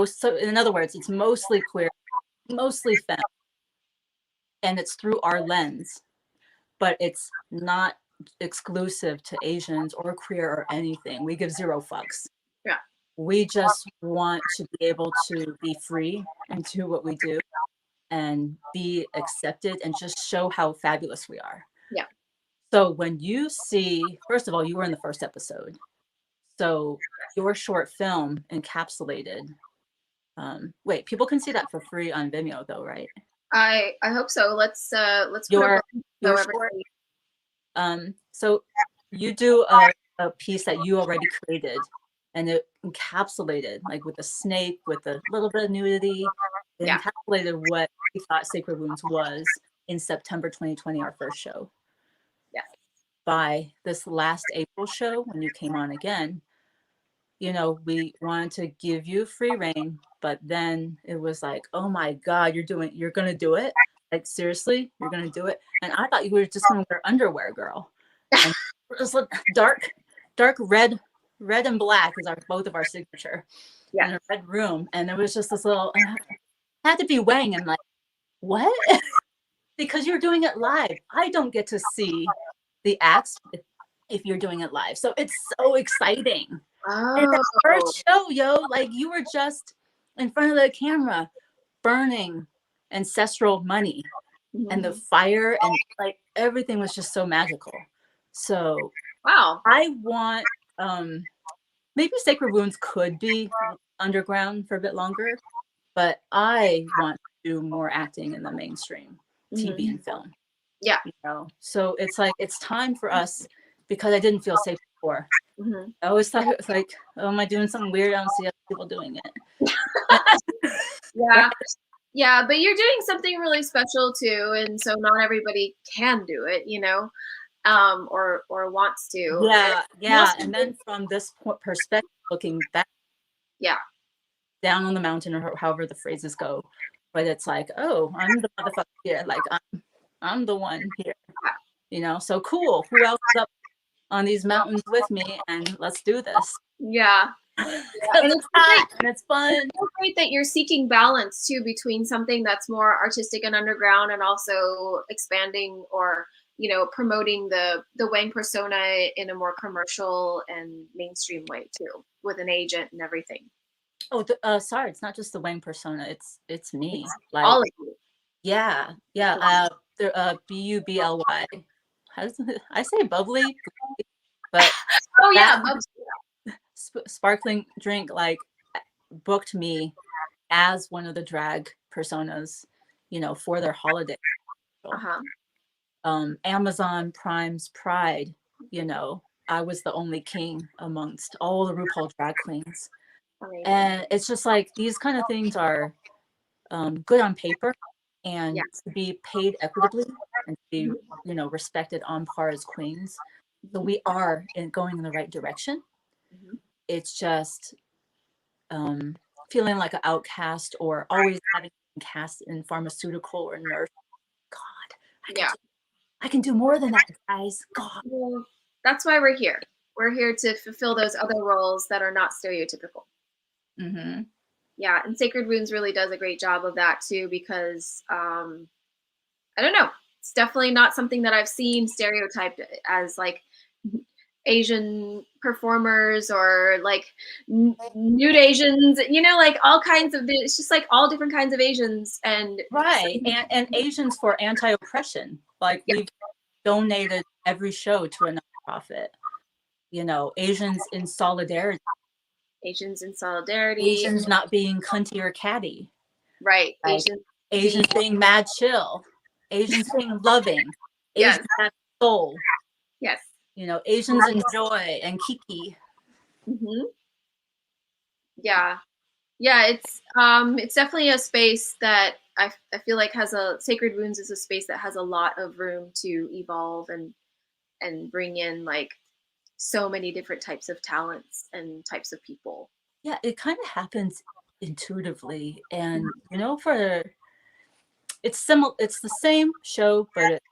[SPEAKER 2] so in other words, it's mostly queer, mostly femme, and it's through our lens, but it's not exclusive to Asians or queer or anything. We give zero fucks.
[SPEAKER 1] Yeah.
[SPEAKER 2] We just want to be able to be free and do what we do and be accepted and just show how fabulous we are.
[SPEAKER 1] Yeah.
[SPEAKER 2] So when you see, first of all, you were in the first episode. So your short film encapsulated. Wait, people can see that for free on Vimeo though, right?
[SPEAKER 1] I hope so. Let's put
[SPEAKER 2] your
[SPEAKER 1] short.
[SPEAKER 2] So you do a piece that you already created, and it encapsulated, like with the snake, with a little bit of nudity, it encapsulated what we thought Sacred Wounds was in September 2020, our first show.
[SPEAKER 1] Yes.
[SPEAKER 2] By this last April show, when you came on again, we wanted to give you free reign, but then it was like, oh my God, you're going to do it? Like, seriously, you're going to do it? And I thought you were just going to wear underwear, girl. And it was like dark red and black is both of our signature.
[SPEAKER 1] Yeah.
[SPEAKER 2] In a red room. And there was just this little, had to be Wang. And like, what? Because you're doing it live. I don't get to see the acts if you're doing it live. So it's so exciting.
[SPEAKER 1] Oh.
[SPEAKER 2] And that first show, like you were just in front of the camera burning ancestral money and the fire, and like everything was just so magical. So
[SPEAKER 1] wow.
[SPEAKER 2] I want maybe Sacred Wounds could be underground for a bit longer, but I want to do more acting in the mainstream TV and film.
[SPEAKER 1] Yeah.
[SPEAKER 2] So it's like it's time for us, because I didn't feel safe before. I always thought it was like, oh, am I doing something weird? I don't see other people doing it.
[SPEAKER 1] Yeah. Yeah, but you're doing something really special too, and so not everybody can do it, or wants to.
[SPEAKER 2] Yeah. And then from this perspective, looking back, down on the mountain, or however the phrases go, but it's like, oh, I'm the motherfucker here. Like I'm the one here. So cool. Who else is up on these mountains with me? And let's do this.
[SPEAKER 1] Yeah.
[SPEAKER 2] And it's hot and it's fun.
[SPEAKER 1] It's so great that you're seeking balance too between something that's more artistic and underground, and also expanding or promoting the Wang persona in a more commercial and mainstream way too, with an agent and everything.
[SPEAKER 2] Oh, sorry, it's not just the Wang persona. It's me. Like
[SPEAKER 1] all of you.
[SPEAKER 2] Yeah. BUBLY. How does I say bubbly? But
[SPEAKER 1] oh yeah,
[SPEAKER 2] sparkling drink like booked me as one of the drag personas, for their holiday. Amazon Prime's Pride, I was the only king amongst all the RuPaul drag queens. Amazing. And it's just like these kind of things are good on paper, and to be paid equitably and to be, respected on par as queens. So we are going in the right direction. It's just feeling like an outcast, or always having been cast in pharmaceutical or nurse. God, I can do more than that, guys. God.
[SPEAKER 1] Well, that's why we're here. We're here to fulfill those other roles that are not stereotypical. Yeah, and Sacred Wounds really does a great job of that too, because I don't know, it's definitely not something that I've seen stereotyped as like Asian performers or like nude Asians, like all kinds of, it's just like all different kinds of Asians. And
[SPEAKER 2] right. And Asians for anti-oppression. Like we've donated every show to a nonprofit. Asians in solidarity.
[SPEAKER 1] Asians in solidarity.
[SPEAKER 2] Asians not being cunty or catty.
[SPEAKER 1] Right.
[SPEAKER 2] Like, Asians being mad chill. Asians being loving. Asians have soul.
[SPEAKER 1] Yes.
[SPEAKER 2] Asians enjoy and kiki.
[SPEAKER 1] Yeah. Yeah, it's definitely a space that I feel like Sacred Wounds is a space that has a lot of room to evolve and bring in like so many different types of talents and types of people.
[SPEAKER 2] Yeah, it kind of happens intuitively. And, for it's the same show, but it's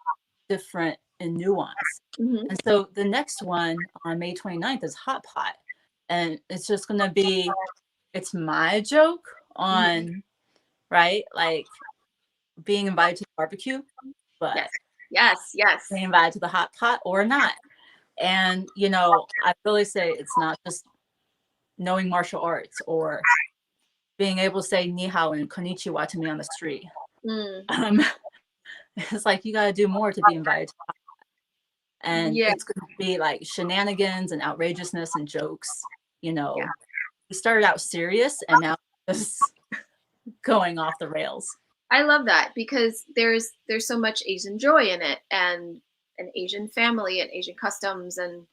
[SPEAKER 2] different in nuance.
[SPEAKER 1] Hmm.
[SPEAKER 2] And so the next one on May 29th is Hot Pot. And it's just going to be, it's my joke
[SPEAKER 1] Hmm.
[SPEAKER 2] on, right? Like being invited to the barbecue, but
[SPEAKER 1] Yes, yes, yes.
[SPEAKER 2] being invited to the hot pot or not. And, I really say it's not just knowing martial arts or being able to say ni hao and konnichiwa to me on the street.
[SPEAKER 1] Mm.
[SPEAKER 2] Um, it's like you got to do more to be invited. And
[SPEAKER 1] Yeah,
[SPEAKER 2] it's going to be like shenanigans and outrageousness and jokes.
[SPEAKER 1] yeah.
[SPEAKER 2] We started out serious and now it's going off the rails.
[SPEAKER 1] I love that because there's so much Asian joy in it, and an Asian family and Asian customs, and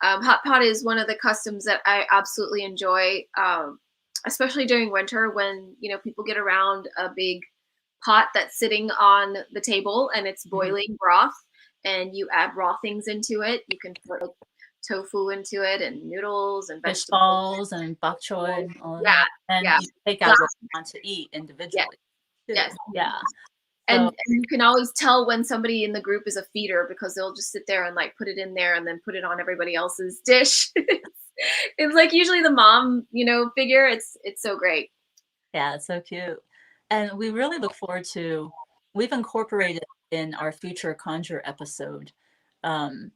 [SPEAKER 1] hot pot is one of the customs that I absolutely enjoy, especially during winter when people get around a big pot that's sitting on the table and it's
[SPEAKER 2] Mhm.
[SPEAKER 1] boiling broth, and you add raw things into it. You can put like tofu into it and noodles and
[SPEAKER 2] Fish
[SPEAKER 1] vegetables.
[SPEAKER 2] balls and bok choy and all of
[SPEAKER 1] Yeah,
[SPEAKER 2] that. And
[SPEAKER 1] yeah,
[SPEAKER 2] you take out what you want to eat
[SPEAKER 1] yes,
[SPEAKER 2] individually
[SPEAKER 1] yes.
[SPEAKER 2] too. Yeah. So
[SPEAKER 1] And you can always tell when somebody in the group is a feeder because they'll just sit there and like put it in there and then put it on everybody else's dish. It's like usually the mom, figure. It's so great.
[SPEAKER 2] yeah, it's so cute. And we really look forward to, we've incorporated in our future Conjure episode, um,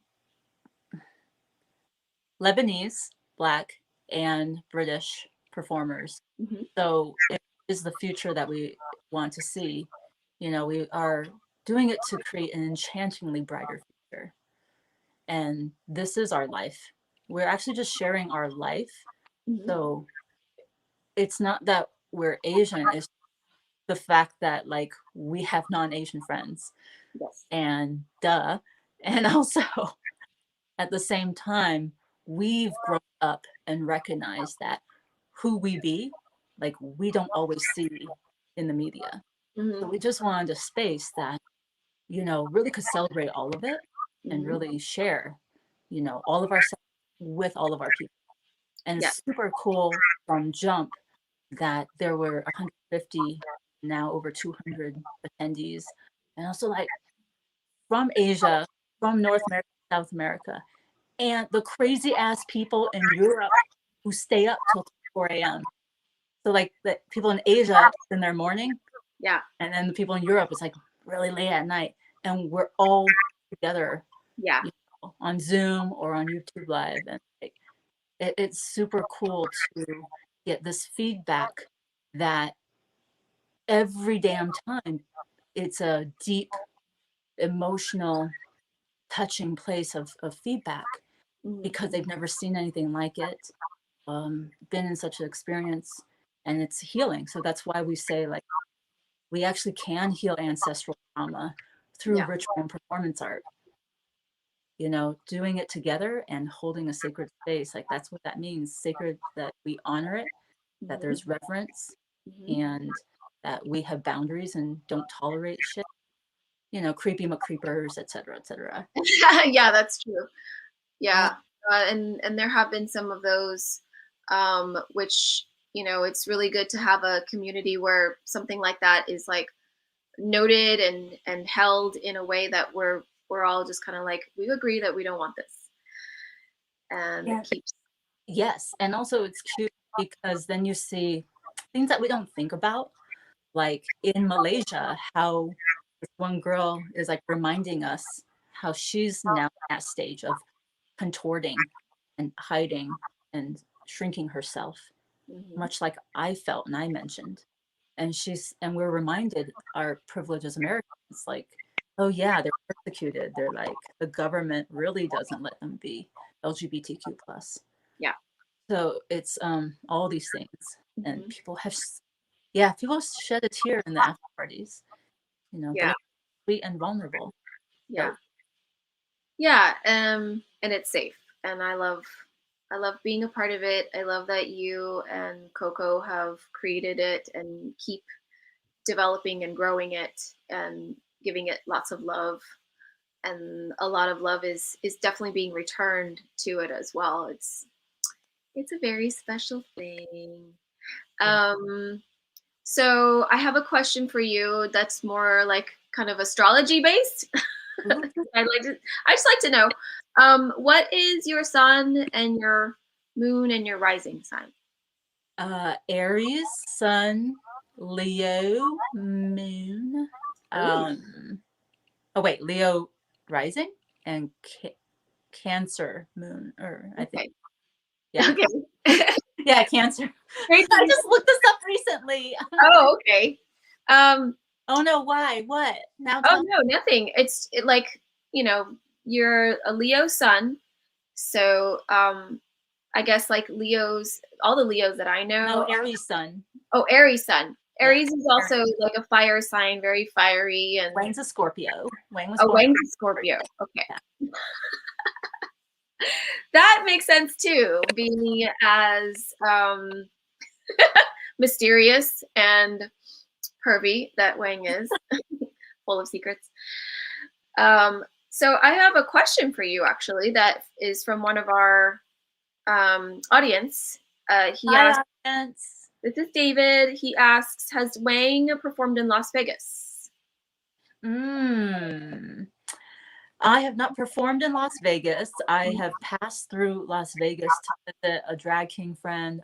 [SPEAKER 2] Lebanese, Black, and British performers.
[SPEAKER 1] Hmm.
[SPEAKER 2] So it is the future that we want to see. We are doing it to create an enchantingly brighter future. And this is our life. We're actually just sharing our life.
[SPEAKER 1] Hmm.
[SPEAKER 2] So it's not that we're Asian, it's the fact that like we have non-Asian friends
[SPEAKER 1] Yes.
[SPEAKER 2] and duh. And also at the same time, we've grown up and recognized that who we be, like we don't always see in the media. So
[SPEAKER 1] Hmm.
[SPEAKER 2] we just wanted a space that, really could celebrate all of it and
[SPEAKER 1] Hmm.
[SPEAKER 2] really share, all of ourselves with all of our people. And
[SPEAKER 1] Yeah.
[SPEAKER 2] it's super cool from jump that there were 150, now over 200 attendees. And also like from Asia, from North America, South America, and the crazy ass people in Europe who stay up till 4 a.m. So like the people in Asia it's in their morning,
[SPEAKER 1] Yeah.
[SPEAKER 2] and then the people in Europe it's like really late at night, and we're all together,
[SPEAKER 1] Yeah.
[SPEAKER 2] on Zoom or on YouTube Live, and like it's super cool to get this feedback that every damn time it's a deep, emotional, touching place of feedback
[SPEAKER 1] Hmm.
[SPEAKER 2] because they've never seen anything like it, been in such an experience, and it's healing. So that's why we say like we actually can heal ancestral trauma through
[SPEAKER 1] Yeah.
[SPEAKER 2] ritual and performance art. Doing it together and holding a sacred space, like that's what that means. Sacred, that we honor it, that
[SPEAKER 1] Hmm.
[SPEAKER 2] there's reverence,
[SPEAKER 1] Hmm.
[SPEAKER 2] and that we have boundaries and don't tolerate shit. Creepy McCreepers, et cetera, et cetera.
[SPEAKER 1] Yeah, that's true.
[SPEAKER 2] Yeah.
[SPEAKER 1] Yeah, and there have been some of those, which it's really good to have a community where something like that is like noted and held in a way that we're all just kind of like we agree that we don't want this, and it
[SPEAKER 2] Yeah.
[SPEAKER 1] keeps.
[SPEAKER 2] Yes. And also it's cute because then you see things that we don't think about, like in Malaysia, how this one girl is like reminding us how she's now at that stage of contorting and hiding and shrinking herself,
[SPEAKER 1] Hmm.
[SPEAKER 2] much like I felt and I mentioned. And we're reminded our privilege as Americans, like, oh yeah, they're persecuted. They're like the government really doesn't let them be LGBTQ plus.
[SPEAKER 1] Yeah.
[SPEAKER 2] So it's all these things, and
[SPEAKER 1] Hmm.
[SPEAKER 2] people shed a tear in the after parties.
[SPEAKER 1] Yeah.
[SPEAKER 2] They're sweet and vulnerable.
[SPEAKER 1] Yeah.
[SPEAKER 2] So
[SPEAKER 1] Yeah. And it's safe, and I love being a part of it. I love that you and Coco have created it and keep developing and growing it and giving it lots of love. a lot of love is definitely being returned to it as well. It's a very special thing.
[SPEAKER 2] Yeah.
[SPEAKER 1] So I have a question for you that's more like kind of astrology based. I just like to know, what is your sun and your moon and your rising sign?
[SPEAKER 2] Aries, Sun, Leo, Moon.
[SPEAKER 1] Ooh,
[SPEAKER 2] Oh wait, Leo rising and Cancer Moon, or I think,
[SPEAKER 1] okay.
[SPEAKER 2] yeah,
[SPEAKER 1] Okay.
[SPEAKER 2] yeah, Cancer.
[SPEAKER 1] Great.
[SPEAKER 2] I just looked this up recently.
[SPEAKER 1] Oh, okay. Um,
[SPEAKER 2] Oh no, why? What? Now
[SPEAKER 1] oh
[SPEAKER 2] tell me.
[SPEAKER 1] no, nothing. Like, you know, you're a Leo sun. So I guess like Leos, all the Leos that I
[SPEAKER 2] No,
[SPEAKER 1] know.
[SPEAKER 2] Aries Sun.
[SPEAKER 1] Oh, Aries sun.
[SPEAKER 2] Yeah.
[SPEAKER 1] Aries is also like a fire sign, very fiery, and
[SPEAKER 2] Wang's a Scorpio. Wang was
[SPEAKER 1] oh,
[SPEAKER 2] born.
[SPEAKER 1] Wang's a Scorpio. Okay.
[SPEAKER 2] Yeah.
[SPEAKER 1] That makes sense too, being as mysterious and pervy that Wang is, full of secrets. So I have a question for you, actually, that is from one of our audience. He
[SPEAKER 2] Hi,
[SPEAKER 1] asked,
[SPEAKER 2] audience.
[SPEAKER 1] this is David. He asks, has Wang performed in Las Vegas?
[SPEAKER 2] I have not performed in Las Vegas. I have passed through Las Vegas to visit a drag king friend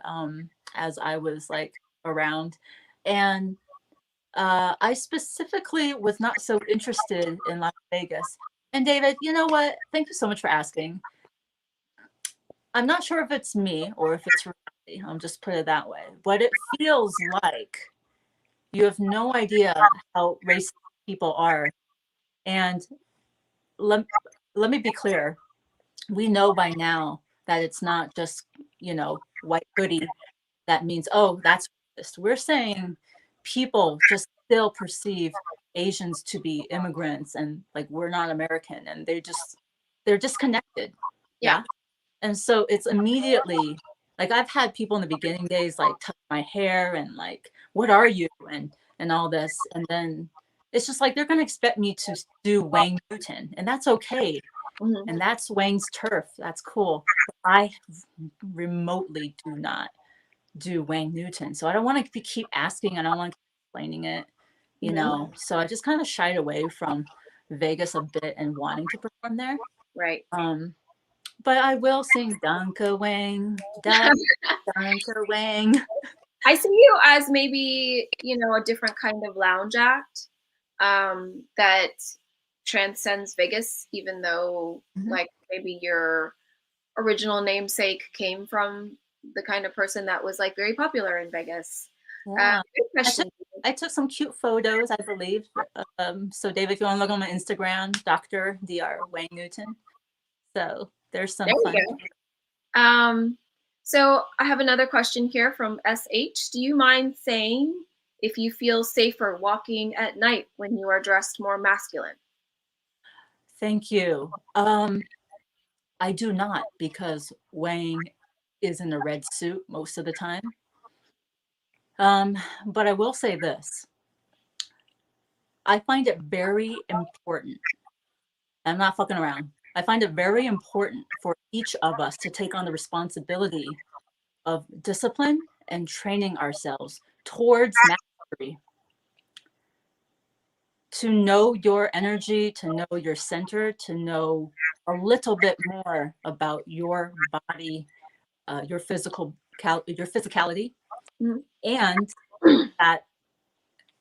[SPEAKER 2] as I was like around. And I specifically was not so interested in Las Vegas. And David, you know what? Thank you so much for asking. I'm not sure if it's me or if it's reality. I'll just put it that way. But it feels like you have no idea how racist people are. And let, let me be clear. We know by now that it's not just, white hoodie that means, oh, that's racist. We're saying people just still perceive Asians to be immigrants and like we're not American, and they're disconnected.
[SPEAKER 1] Yeah.
[SPEAKER 2] Yeah. And so it's immediately like I've had people in the beginning days like touch my hair and like, what are you? And all this. And then it's just like they're gonna expect me to do Wang Newton, and that's okay.
[SPEAKER 1] Mm-hmm.
[SPEAKER 2] And that's Wang's turf. That's cool. I remotely do not do Wang Newton. So I don't want to keep asking. I don't want to keep explaining it,
[SPEAKER 1] Mm-hmm.
[SPEAKER 2] So I just kind of shied away from Vegas a bit and wanting to perform there.
[SPEAKER 1] Right.
[SPEAKER 2] But I will sing Danke Wang, Danke Wang.
[SPEAKER 1] I see you as maybe, a different kind of lounge act that transcends Vegas, even though like maybe your original namesake came from the kind of person that was like very popular in Vegas.
[SPEAKER 2] Yeah.
[SPEAKER 1] Good question.
[SPEAKER 2] I took some cute photos, I believe. So David, if you want to look on my Instagram, Dr. Wang Newton. So there's some
[SPEAKER 1] There
[SPEAKER 2] fun.
[SPEAKER 1] we go. So I have another question here from SH. Do you mind saying if you feel safer walking at night when you are dressed more masculine?
[SPEAKER 2] Thank you. I do not, because Wang is in a red suit most of the time. But I will say this. I find it very important. I'm not fucking around. I find it very important for each of us to take on the responsibility of discipline and training ourselves towards mastery. To know your energy, to know your center, to know a little bit more about your body, your physicality,
[SPEAKER 1] Mhm.
[SPEAKER 2] and that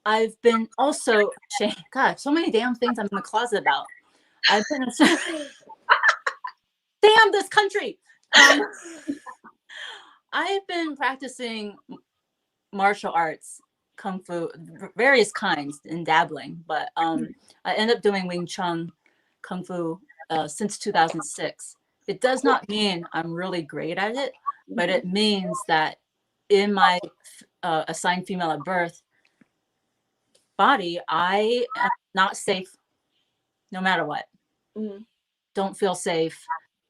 [SPEAKER 2] I've been also ashamed. God, so many damn things I'm in the closet about. I've been damn this country. I've been practicing martial arts, kung fu, various kinds, and dabbling, but I ended up doing Wing Chun, kung fu since 2006. It does not mean I'm really great at it, but it means that in my assigned female at birth body, I am not safe no matter what.
[SPEAKER 1] Mm-hmm.
[SPEAKER 2] Don't feel safe.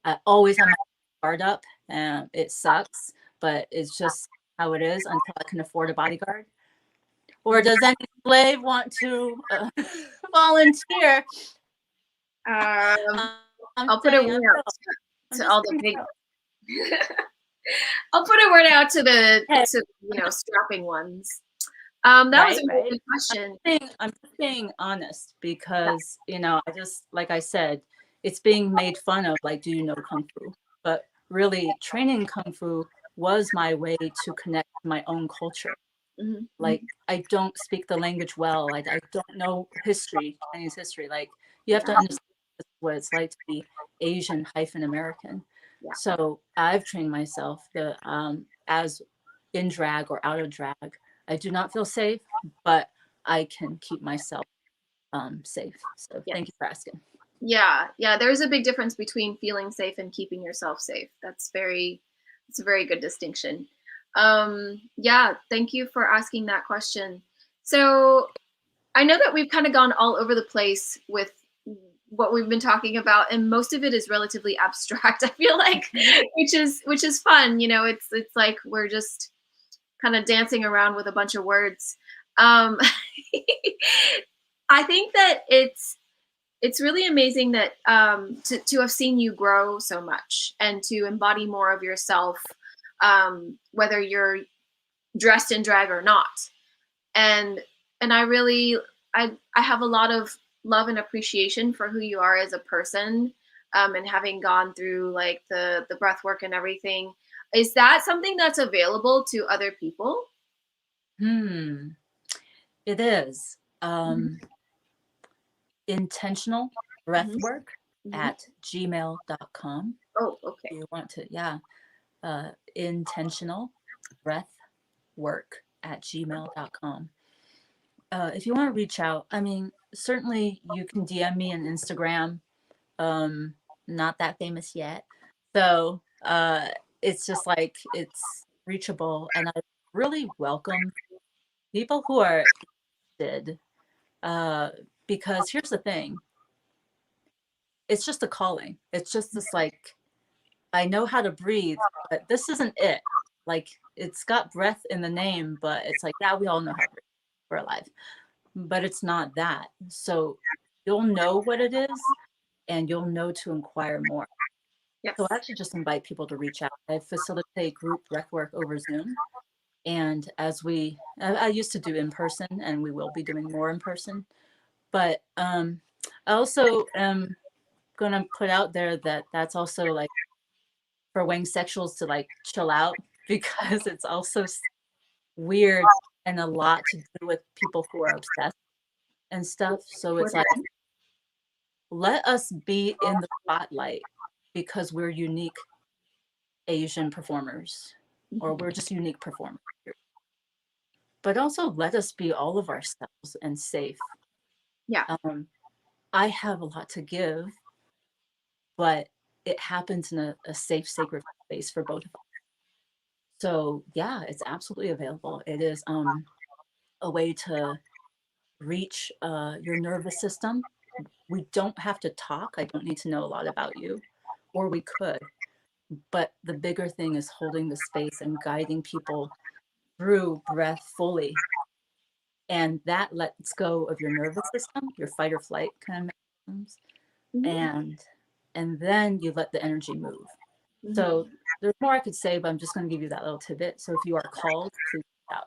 [SPEAKER 2] I always have my guard up, and it sucks, but it's just how it is until I can afford a bodyguard. Or does any slave want to volunteer?
[SPEAKER 1] Um,
[SPEAKER 2] I'm
[SPEAKER 1] I'll put a
[SPEAKER 2] saying
[SPEAKER 1] word
[SPEAKER 2] I
[SPEAKER 1] out
[SPEAKER 2] will. I'm
[SPEAKER 1] to
[SPEAKER 2] just
[SPEAKER 1] all the
[SPEAKER 2] saying
[SPEAKER 1] big.
[SPEAKER 2] I will.
[SPEAKER 1] I'll put a word out to the
[SPEAKER 2] Hey,
[SPEAKER 1] strapping ones. That was a
[SPEAKER 2] right,
[SPEAKER 1] really
[SPEAKER 2] right.
[SPEAKER 1] good question.
[SPEAKER 2] I'm just being honest because, I just, like I said, it's being made fun of, like, do you know Kung Fu? But really, training Kung Fu was my way to connect to my own culture.
[SPEAKER 1] Mm-hmm.
[SPEAKER 2] Like, I don't speak the language well. I don't know history, Chinese history. Like, you have to
[SPEAKER 1] Yeah,
[SPEAKER 2] understand what it's like to be Asian hyphen American.
[SPEAKER 1] yeah,
[SPEAKER 2] So I've trained myself as in drag or out of drag. I do not feel safe, but I can keep myself safe. So
[SPEAKER 1] yeah.
[SPEAKER 2] thank you for asking.
[SPEAKER 1] Yeah, yeah. There's a big difference between feeling safe and keeping yourself safe. It's a very good distinction. Yeah, thank you for asking that question. So I know that we've kind of gone all over the place with what we've been talking about, and most of it is relatively abstract. I feel like, which is fun. It's like we're just kind of dancing around with a bunch of words. Um, I think that it's really amazing that to have seen you grow so much and to embody more of yourself, whether you're dressed in drag or not. And I really I have a lot of love and appreciation for who you are as a person, and having gone through like the breath work and everything. Is that something that's available to other people?
[SPEAKER 2] It is
[SPEAKER 1] Mm-hmm.
[SPEAKER 2] intentional breathwork
[SPEAKER 1] Mm-hmm.
[SPEAKER 2] at gmail.com.
[SPEAKER 1] Oh, okay.
[SPEAKER 2] You want to, yeah, intentional breathwork at gmail.com. If you want to reach out, I mean, certainly you can DM me on Instagram. Um, Not that famous yet. So it's just like it's reachable. And I really welcome people who are interested, uh, because here's the thing, it's just a calling. It's just this like, I know how to breathe, but this isn't it. Like, it's got breath in the name, but it's like, yeah, we all know how to breathe. We're alive. But it's not that. So you'll know what it is and you'll know to inquire more. So I
[SPEAKER 1] Yes.
[SPEAKER 2] actually just invite people to reach out. I facilitate group rec work over Zoom. And I used to do in person and we will be doing more in person. But I also am going to put out there that that's also like for Wang sexuals to like chill out because it's also weird and a lot to do with people who are obsessed and stuff. So it's like, let us be in the spotlight because we're unique Asian performers or we're just unique performers. But also let us be all of ourselves and safe.
[SPEAKER 1] Yeah.
[SPEAKER 2] I have a lot to give, but it happens in a safe, sacred space for both of us. So yeah, it's absolutely available. It is a way to reach your nervous system. We don't have to talk. I don't need to know a lot about you, or we could. But the bigger thing is holding the space and guiding people through breath fully. And that lets go of your nervous system, your fight or flight kind of mechanisms,
[SPEAKER 1] Mm-hmm.
[SPEAKER 2] and then you let the energy move.
[SPEAKER 1] Mm-hmm.
[SPEAKER 2] So there's more I could say, but I'm just going to give you that little tidbit. So if you are called, please reach out.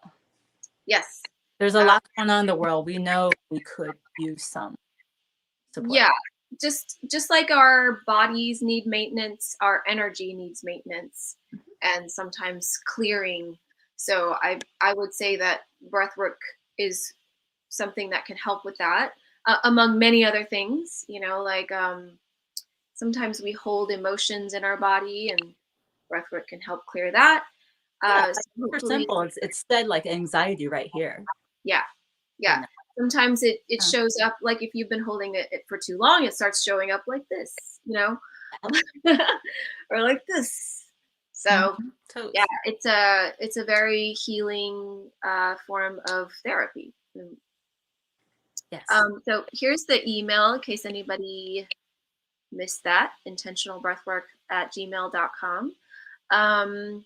[SPEAKER 1] Yes.
[SPEAKER 2] There's a
[SPEAKER 1] Uh,
[SPEAKER 2] lot going on in the world. We know we could use some support.
[SPEAKER 1] yeah. Just like our bodies need maintenance, our energy needs maintenance, and sometimes clearing. So I would say that breath work is something that can help with that, among many other things. Like sometimes we hold emotions in our body, and breath work can help clear that.
[SPEAKER 2] Yeah,
[SPEAKER 1] So
[SPEAKER 2] like super
[SPEAKER 1] hopefully,
[SPEAKER 2] simple. It's said like anxiety right here.
[SPEAKER 1] yeah, yeah.
[SPEAKER 2] You know.
[SPEAKER 1] Sometimes it
[SPEAKER 2] Uh,
[SPEAKER 1] shows up like if you've been holding it for too long, it starts showing up like this, or like this. So yeah,
[SPEAKER 2] Totes.
[SPEAKER 1] it's a very healing form of therapy.
[SPEAKER 2] Yes.
[SPEAKER 1] So here's the email in case anybody missed that: intentionalbreathwork@gmail.com. Um,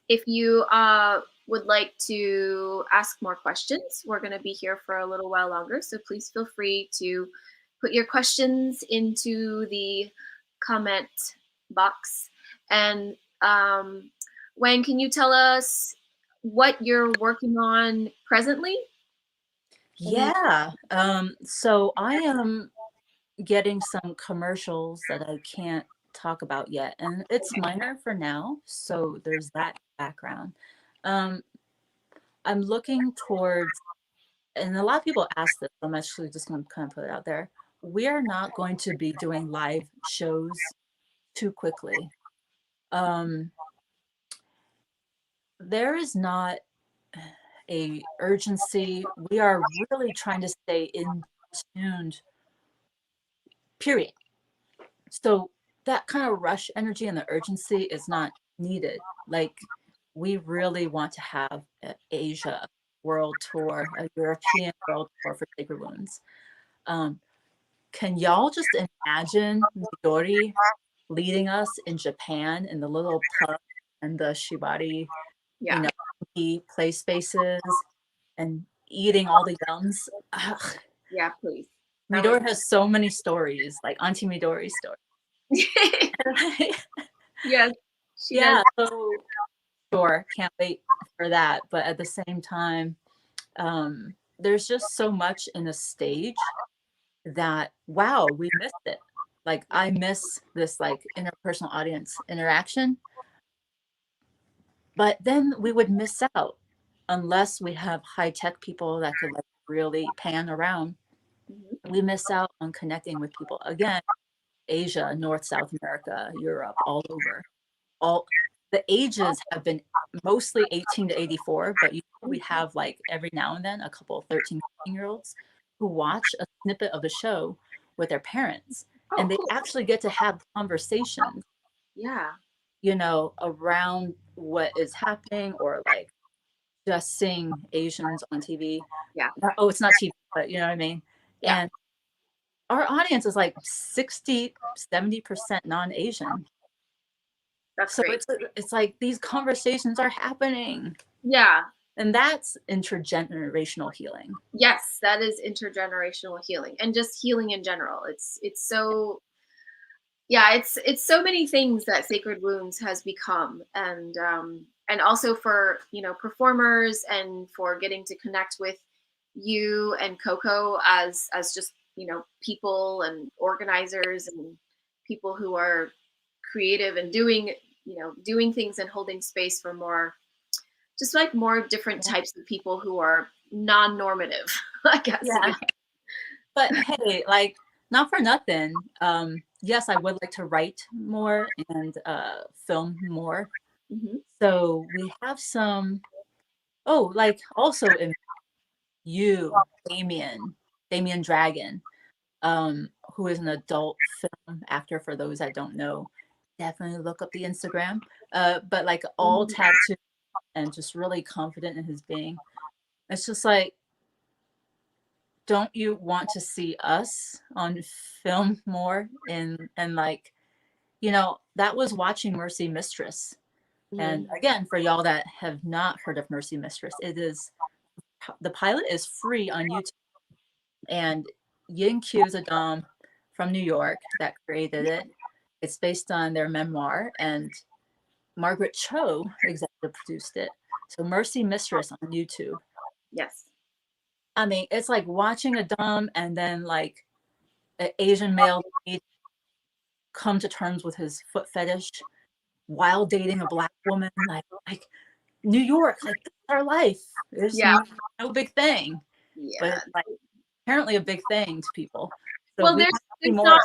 [SPEAKER 1] if you would like to ask more questions, we're going to be here for a little while longer. So please feel free to put your questions into the comment box. And Wang, can you tell us what you're working on presently?
[SPEAKER 2] Yeah. So I am getting some commercials that I can't talk about yet, and it's minor for now. So there's that background. Um, I'm looking towards, and a lot of people ask this, so I'm actually just going to kind of put it out there. We are not going to be doing live shows too quickly. Um, there is not a urgency. We are really trying to stay in tuned, period. So that kind of rush energy and the urgency is not needed. Like, we really want to have an Asia world tour, a European world tour for Sacred Wounds. Um, can y'all just imagine Midori leading us in Japan in the little pub and the shibari, you
[SPEAKER 1] Yeah.
[SPEAKER 2] know, play spaces and eating all the yums? Ugh.
[SPEAKER 1] Yeah, please.
[SPEAKER 2] Midori has so many stories, like Auntie Midori stories.
[SPEAKER 1] Yes, she does.
[SPEAKER 2] Yeah, so sure, can't wait for that. But at the same time, there's just so much in a stage that, wow, we missed it. Like, I miss this like interpersonal audience interaction, but then we would miss out unless we have high tech people that could like really pan around.
[SPEAKER 1] Mhm.
[SPEAKER 2] We miss out on connecting with people again. Asia, North, South America, Europe, all over. All the ages have been mostly 18 to 84, but we have like every now and then a couple of 13, 14-year-olds who watch a snippet of the show with their parents,
[SPEAKER 1] Oh,
[SPEAKER 2] and they
[SPEAKER 1] cool.
[SPEAKER 2] actually get to have conversations,
[SPEAKER 1] Yeah.
[SPEAKER 2] around what is happening, or like just seeing Asians on TV.
[SPEAKER 1] Yeah.
[SPEAKER 2] Oh, it's not TV, but you know what I mean?
[SPEAKER 1] Yeah.
[SPEAKER 2] And our audience is like 60, 70% non-Asian.
[SPEAKER 1] That's
[SPEAKER 2] So
[SPEAKER 1] great.
[SPEAKER 2] it's like these conversations are happening.
[SPEAKER 1] Yeah.
[SPEAKER 2] And that's intergenerational healing.
[SPEAKER 1] Yes, that is intergenerational healing and just healing in general. It's so, yeah, it's so many things that Sacred Wounds has become, and also for, performers, and for getting to connect with you and Coco as just, people and organizers and people who are creative and doing things and holding space for more, just like more different types of people who are non-normative, I guess.
[SPEAKER 2] Yeah. But hey, like, not for nothing. Yes, I would like to write more and film more.
[SPEAKER 1] Hmm.
[SPEAKER 2] So we have some, oh, like also in you, Damien Dragon, who is an adult film actor for those that don't know. Definitely look up the Instagram. But like all tattooed and just really confident in his being. It's just like, don't you want to see us on film more? And like, that was watching Mercy Mistress.
[SPEAKER 1] Hmm.
[SPEAKER 2] And again, for y'all that have not heard of Mercy Mistress, the pilot is free on YouTube. And Yin Q is a dom from New York that created it. It's based on their memoir, and Margaret Cho executive produced it. So Mercy Mistress on YouTube.
[SPEAKER 1] Yes.
[SPEAKER 2] I mean, it's like watching a dom and then like an Asian male lead come to terms with his foot fetish while dating a black woman. Like New York, like, that's our life. There's
[SPEAKER 1] Yeah.
[SPEAKER 2] no big thing, but
[SPEAKER 1] Yeah.
[SPEAKER 2] it's like apparently a big thing to people. So
[SPEAKER 1] Well,
[SPEAKER 2] we
[SPEAKER 1] there's
[SPEAKER 2] want to see
[SPEAKER 1] there's
[SPEAKER 2] more.
[SPEAKER 1] not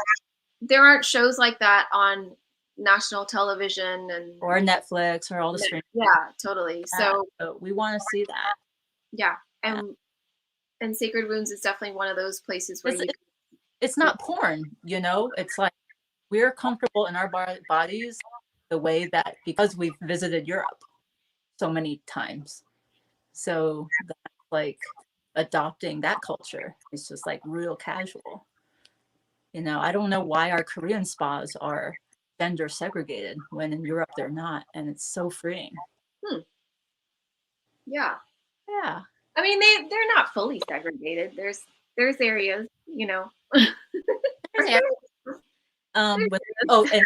[SPEAKER 1] there aren't shows like that on national television and
[SPEAKER 2] Or Netflix or all the streaming.
[SPEAKER 1] yeah, totally.
[SPEAKER 2] Yeah,
[SPEAKER 1] So
[SPEAKER 2] so we want to see that.
[SPEAKER 1] yeah,
[SPEAKER 2] Yeah.
[SPEAKER 1] and Sacred Wounds is definitely one of those places where
[SPEAKER 2] It's
[SPEAKER 1] you
[SPEAKER 2] it's not porn, It's like we're comfortable in our bodies the way that, because we've visited Europe so many times. So that's like adopting that culture. It's just like real casual. I don't know why our Korean spas are gender segregated when in Europe they're not, and it's so freeing.
[SPEAKER 1] hmm, yeah.
[SPEAKER 2] Yeah.
[SPEAKER 1] I mean they're not fully segregated. There's areas.
[SPEAKER 2] With oh, and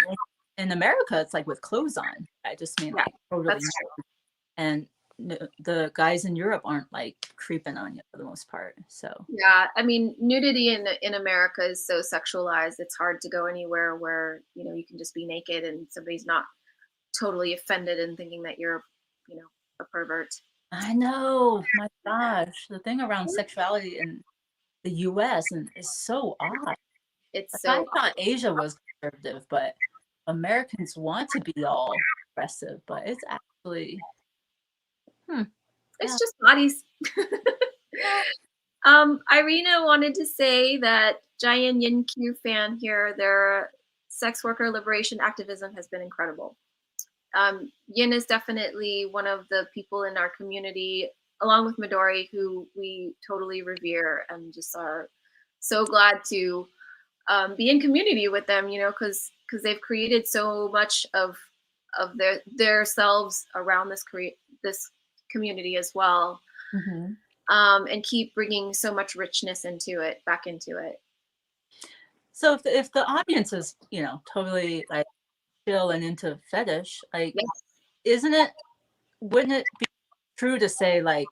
[SPEAKER 2] in America, it's like with clothes on. I just mean like totally.
[SPEAKER 1] That's true.
[SPEAKER 2] And the guys in Europe aren't like creeping on you for the most part. So
[SPEAKER 1] Yeah, I mean, nudity in America is so sexualized. It's hard to go anywhere where, you know, you can just be naked and somebody's not totally offended and thinking that you're, you know, a pervert.
[SPEAKER 2] I know, my gosh, the thing around sexuality in the US and is so odd.
[SPEAKER 1] It's
[SPEAKER 2] Like, I
[SPEAKER 1] so
[SPEAKER 2] thought Asia was conservative, but Americans want to be all aggressive, but it's actually
[SPEAKER 1] it's
[SPEAKER 2] yeah.
[SPEAKER 1] just bodies. Irina wanted to say that Jayan Yin Q fan here, their sex worker liberation activism has been incredible. Yin is definitely one of the people in our community, along with Midori, who we totally revere and just are so glad to be in community with them, you know, because they've created so much of their selves around this community as well.
[SPEAKER 2] Mm-hmm.
[SPEAKER 1] And keep bringing so much richness back into it.
[SPEAKER 2] So if the audience is, you know, totally like chill and into fetish, like,
[SPEAKER 1] yes.
[SPEAKER 2] wouldn't it be true to say like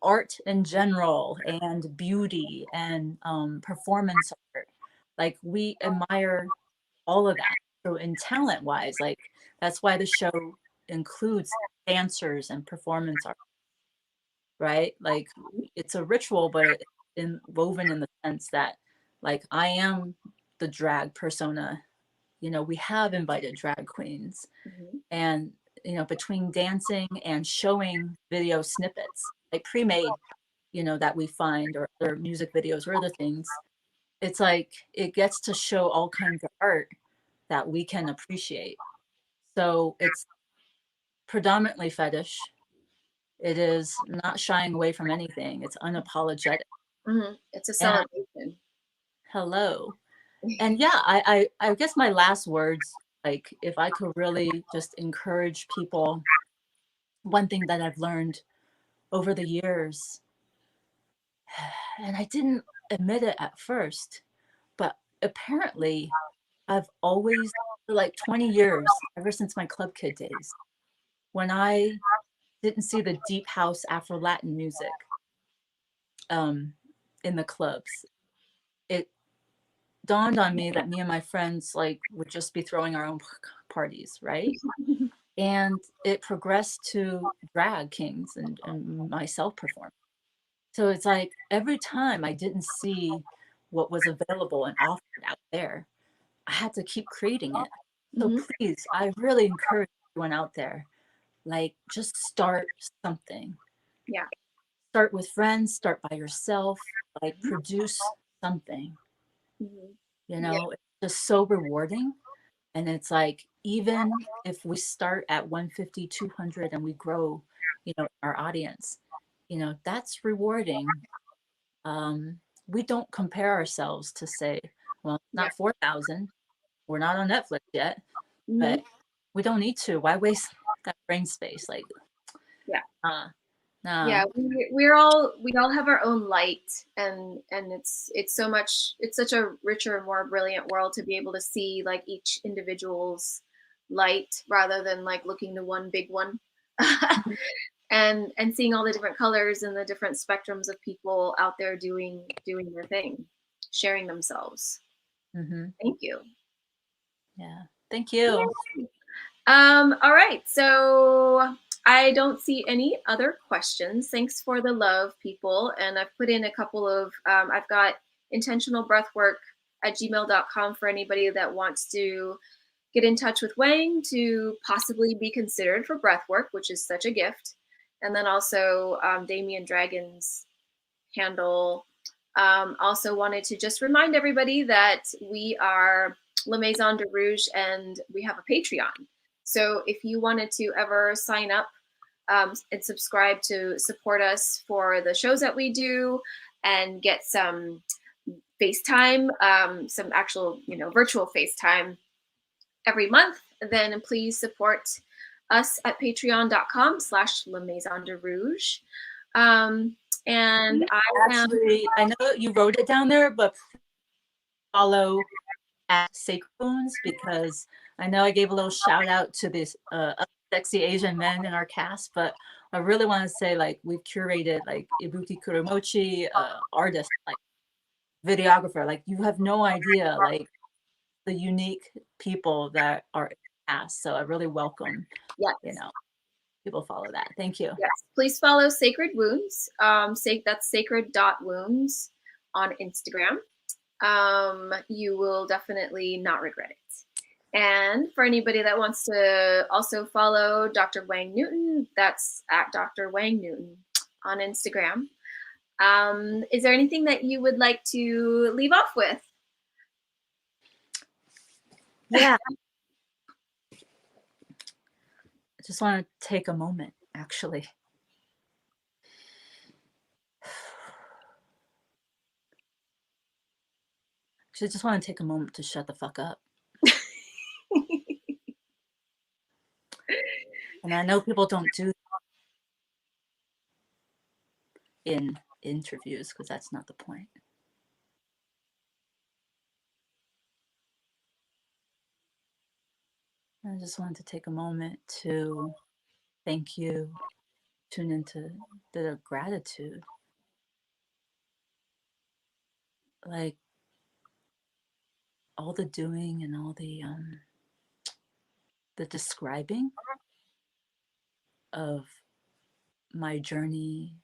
[SPEAKER 2] art in general and beauty and performance art, like we admire all of that. So in talent wise, like that's why the show includes dancers and performance art, right? Like it's a ritual, but woven in the sense that like I am the drag persona. You know, we have invited drag queens, and you know, between dancing and showing video snippets, like pre-made, you know, that we find or other music videos or other things, it's like it gets to show all kinds of art that we can appreciate. So it's predominantly fetish. It is not shying away from anything. It's unapologetic.
[SPEAKER 1] It's a
[SPEAKER 2] And
[SPEAKER 1] celebration.
[SPEAKER 2] hello. And yeah, I guess my last words, like if I could really just encourage people, one thing that I've learned over the years, and I didn't admit it at first, but apparently I've always, for like 20 years, ever since my club kid days, when I didn't see the deep house Afro Latin music um, in the clubs, it dawned on me that me and my friends like would just be throwing our own parties, right? And it progressed to drag kings and myself performing. So it's like every time I didn't see what was available and offered out there, I had to keep creating it. So please, I really encourage everyone out there, like just start something.
[SPEAKER 1] Yeah.
[SPEAKER 2] Start with friends, start by yourself, like produce something. You
[SPEAKER 1] Yeah.
[SPEAKER 2] know, it's just so rewarding. And it's like, even if we start at 150, 200 and we grow, you know, our audience, you know, that's rewarding. We don't compare ourselves to say, well, it's
[SPEAKER 1] Yeah.
[SPEAKER 2] not 4,000. We're not on Netflix yet,
[SPEAKER 1] Mm-hmm.
[SPEAKER 2] but we don't need to. Why waste that brain space? Like,
[SPEAKER 1] Yeah.
[SPEAKER 2] nah.
[SPEAKER 1] Yeah, we all have our own light, and it's such a richer and more brilliant world to be able to see like each individual's light rather than like looking to one big one. And seeing all the different colors and the different spectrums of people out there doing their thing, sharing themselves.
[SPEAKER 2] Mm-hmm.
[SPEAKER 1] Thank you.
[SPEAKER 2] Yeah. Thank you.
[SPEAKER 1] All right, so I don't see any other questions. Thanks for the love, people. And I've put in a couple of, I've got intentionalbreathwork@gmail.com for anybody that wants to get in touch with Wang to possibly be considered for breathwork, which is such a gift. And then also Damien Dragon's handle. Also wanted to just remind everybody that we are La Maison de Rouge and we have a Patreon. So if you wanted to ever sign up and subscribe to support us for the shows that we do and get some FaceTime, some actual, virtual FaceTime every month, then please support us at patreon.com/La Maison de Rouge. And
[SPEAKER 2] Actually, I know you wrote it down there, but follow at Sacred Wounds, because I know I gave a little shout out to this sexy Asian men in our cast, but I really want to say, like, we've curated like Ibuki Kuromochi, artist, like videographer. Like, you have no idea, like, the unique people that are in the cast. So I really welcome,
[SPEAKER 1] Yes.
[SPEAKER 2] you know, people follow that. Thank you.
[SPEAKER 1] Yes, please follow Sacred Wounds. That's sacred.wounds on Instagram. You will definitely not regret it. And for anybody that wants to also follow Dr. Wang Newton, that's at Dr. Wang Newton on Instagram. Is there anything that you would like to leave off with?
[SPEAKER 2] Yeah. I just want to take a moment, actually. I just want to take a moment to shut the fuck up. And I know people don't do that in interviews, because that's not the point. I just wanted to take a moment to thank you, tune into the gratitude. Like, all the doing and all the describing of my journey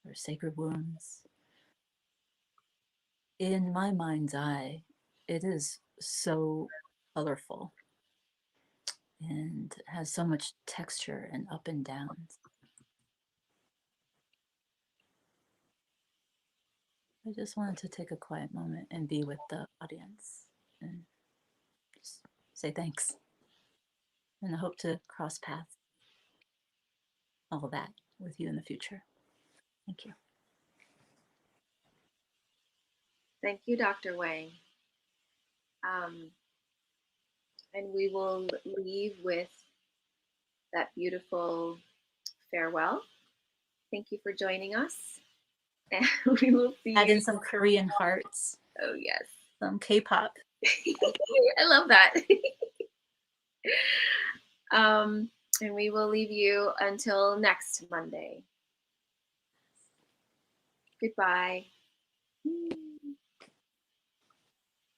[SPEAKER 2] or Sacred Wounds, in my mind's eye, it is so colorful and has so much texture and up and downs. I just wanted to take a quiet moment and be with the audience and just say thanks. And I hope to cross paths, all that, with you in the future. Thank you.
[SPEAKER 1] Thank you, Dr. Wang. And we will leave with that beautiful farewell. Thank you for joining us. And we will see you.
[SPEAKER 2] Add in some Korean hearts.
[SPEAKER 1] Oh, yes.
[SPEAKER 2] Some K-pop.
[SPEAKER 1] I love that. And we will leave you until next Monday. Goodbye.